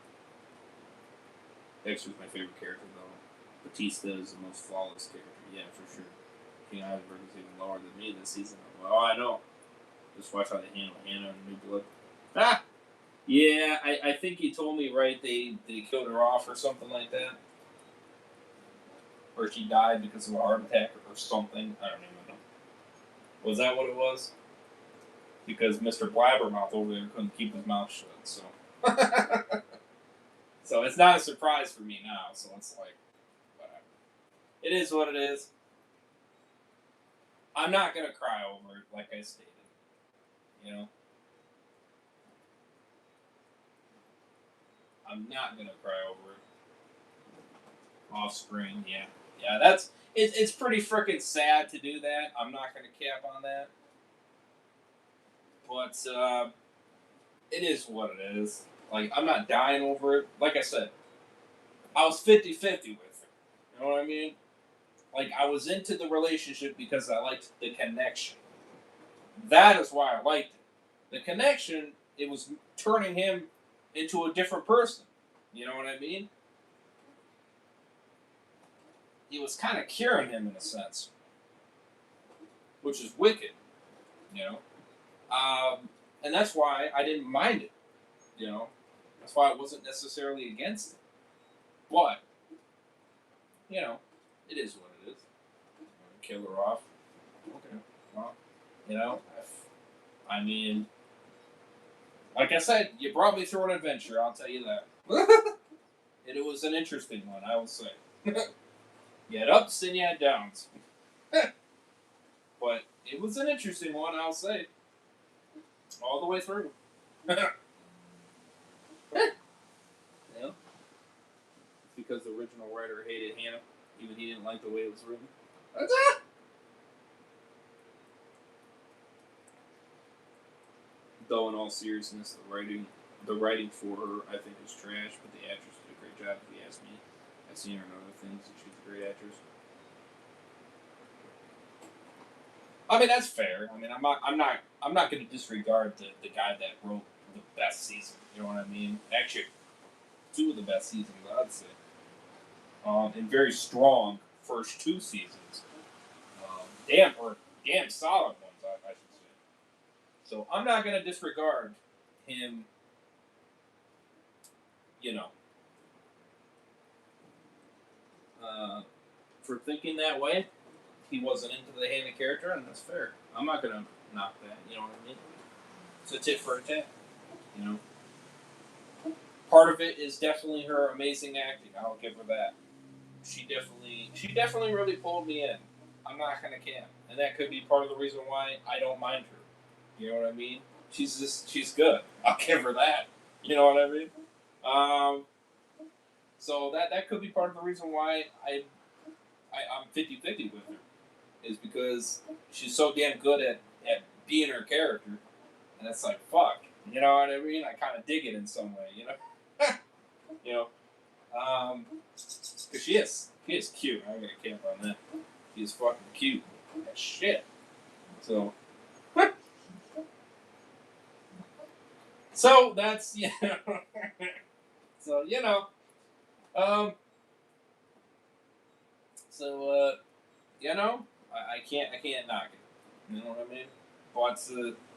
Dexter's my favorite character, though. Batista is the most flawless character. Yeah, for sure. King Iceberg is even lower than me this season. Well, I know. Just watch how they handle Hannah and New Blood. Ah! Yeah, I think he told me, right, they killed her off or something like that. Or she died because of a heart attack or something. I don't even know. Was that what it was? Because Mr. Blabbermouth over there couldn't keep his mouth shut, so. So it's not a surprise for me now, so it's like, whatever. It is what it is. I'm not going to cry over it, like I stated. You know? I'm not going to cry over it. Off screen, yeah. Yeah, it's pretty freaking sad to do that. I'm not going to cap on that. But, it is what it is. Like, I'm not dying over it. Like I said, I was 50-50 with her. You know what I mean? Like, I was into the relationship because I liked the connection. That is why I liked it. The connection, it was turning him into a different person. You know what I mean? He was kind of curing him in a sense. Which is wicked. You know? And that's why I didn't mind it. You know? That's why I wasn't necessarily against it. But, you know, it is what it is. Kill her off. Okay. Well, you know, I mean, like I said, you brought me through an adventure, I'll tell you that. And it was an interesting one, I will say. You had ups and you had downs. But it was an interesting one, I'll say. All the way through. You know? Because the original writer hated Hannah, even he didn't like the way it was written. That's it! though in all seriousness, the writing for her, I think, is trash, but the actress did a great job, if you ask me. I've seen her in other things, and she's a great actress. I mean, that's fair. I mean, I'm not going to disregard the guy that wrote the best season. You know what I mean? Actually, two of the best seasons, I'd say. And very strong first two seasons. Damn solid ones, I should say. So I'm not going to disregard him, you know, for thinking that way. He wasn't into the Hannah character, and that's fair. I'm not going to knock that, you know what I mean? It's a tit for a tat, you know? Part of it is definitely her amazing acting. I'll give her that. She definitely really pulled me in. I'm not gonna camp, and that could be part of the reason why I don't mind her. You know what I mean? She's good. I'll give her that. You know what I mean? So that could be part of the reason why I'm 50-50 with her, is because she's so damn good at being her character, and it's like fuck. You know what I mean? I kind of dig it in some way. You know? You know? Because she is cute. I'm gonna camp on that. She is fucking cute as shit. So, so that's so I can't knock it. You know what I mean? But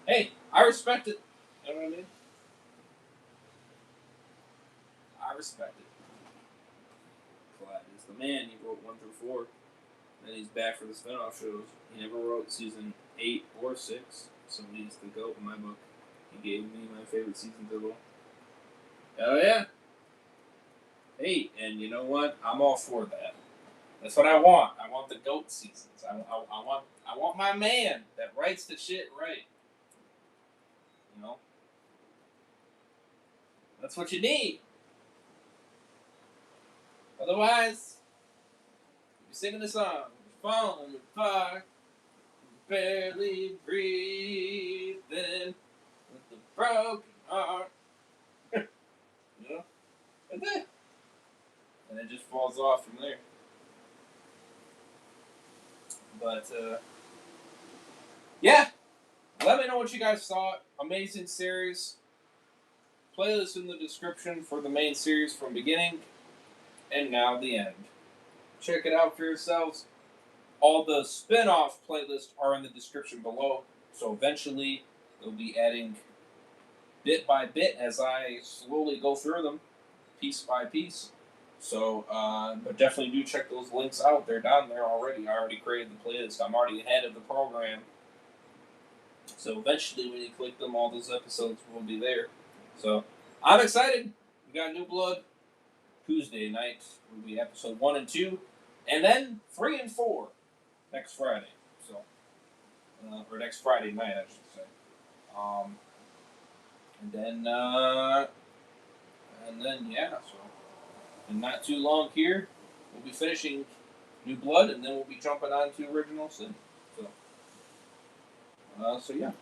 hey, I respect it. You know what I mean? I respect it. Clyde is the man. He wrote 1 through 4. Then he's back for the spinoff shows. He never wrote season 8 or 6, so he's the GOAT in my book. He gave me my favorite season to. Hell yeah! Hey, and you know what? I'm all for that. That's what I want. I want the GOAT seasons. I want my man that writes the shit right. You know? That's what you need. Otherwise, you're singing the song, falling apart, barely breathing with a broken heart. You know? And it just falls off from there. But, yeah. Let me know what you guys thought. Amazing series. Playlist in the description for the main series from beginning and now the end. Check it out for yourselves. All the spin-off playlists are in the description below. So eventually, they'll be adding bit by bit as I slowly go through them, piece by piece. So, but definitely do check those links out. They're down there already. I already created the playlist. I'm already ahead of the program. So eventually, when you click them, all those episodes will be there. So, I'm excited. We got New Blood. Tuesday night will be episode 1 and 2. And then 3 and 4 next Friday. So, or next Friday night, I should say. And then, yeah, so, and not too long here, we'll be finishing New Blood, and then we'll be jumping on to Original Sin. So yeah.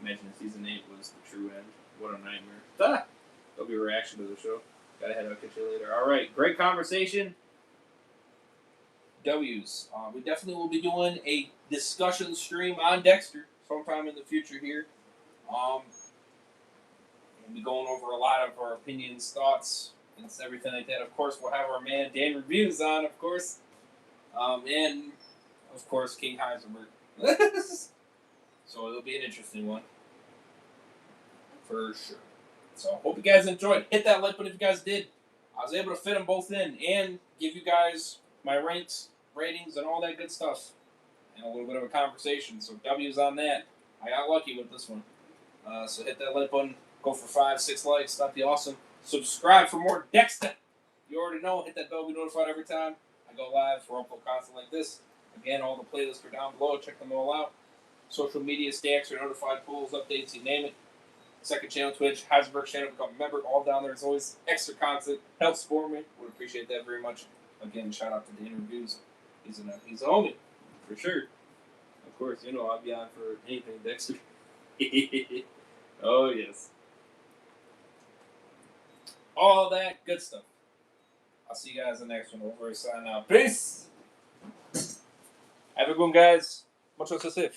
Imagine season 8 was the true end. What a nightmare. That'll be a reaction to the show. Gotta head out, catch you later. Alright, great conversation. W's. We definitely will be doing a discussion stream on Dexter sometime in the future here. We'll be going over a lot of our opinions, thoughts, and everything like that. Of course, we'll have our man Dan Reviews on, of course. And, of course, King Heisenberg. So it'll be an interesting one. For sure. So, hope you guys enjoyed. Hit that like button if you guys did. I was able to fit them both in and give you guys my ranks, ratings, and all that good stuff. And a little bit of a conversation. So, W's on that. I got lucky with this one. So, hit that like button. Go for 5-6 likes. That'd be awesome. Subscribe for more Dexter. You already know. Hit that bell. Be notified every time I go live for upload content like this. Again, all the playlists are down below. Check them all out. Social media stacks or notified polls, updates, you name it. Second channel, Twitch, Heisenberg channel, become a member, all down there. As always, extra content. Helps support me. Would appreciate that very much. Again, shout out to Dan Reviews. He's a homie, for sure. Of course, I'll be on for anything, Dexter. Oh, yes. All that good stuff. I'll see you guys in the next one. Over, sign out. Peace! Have a good one, guys. Much success.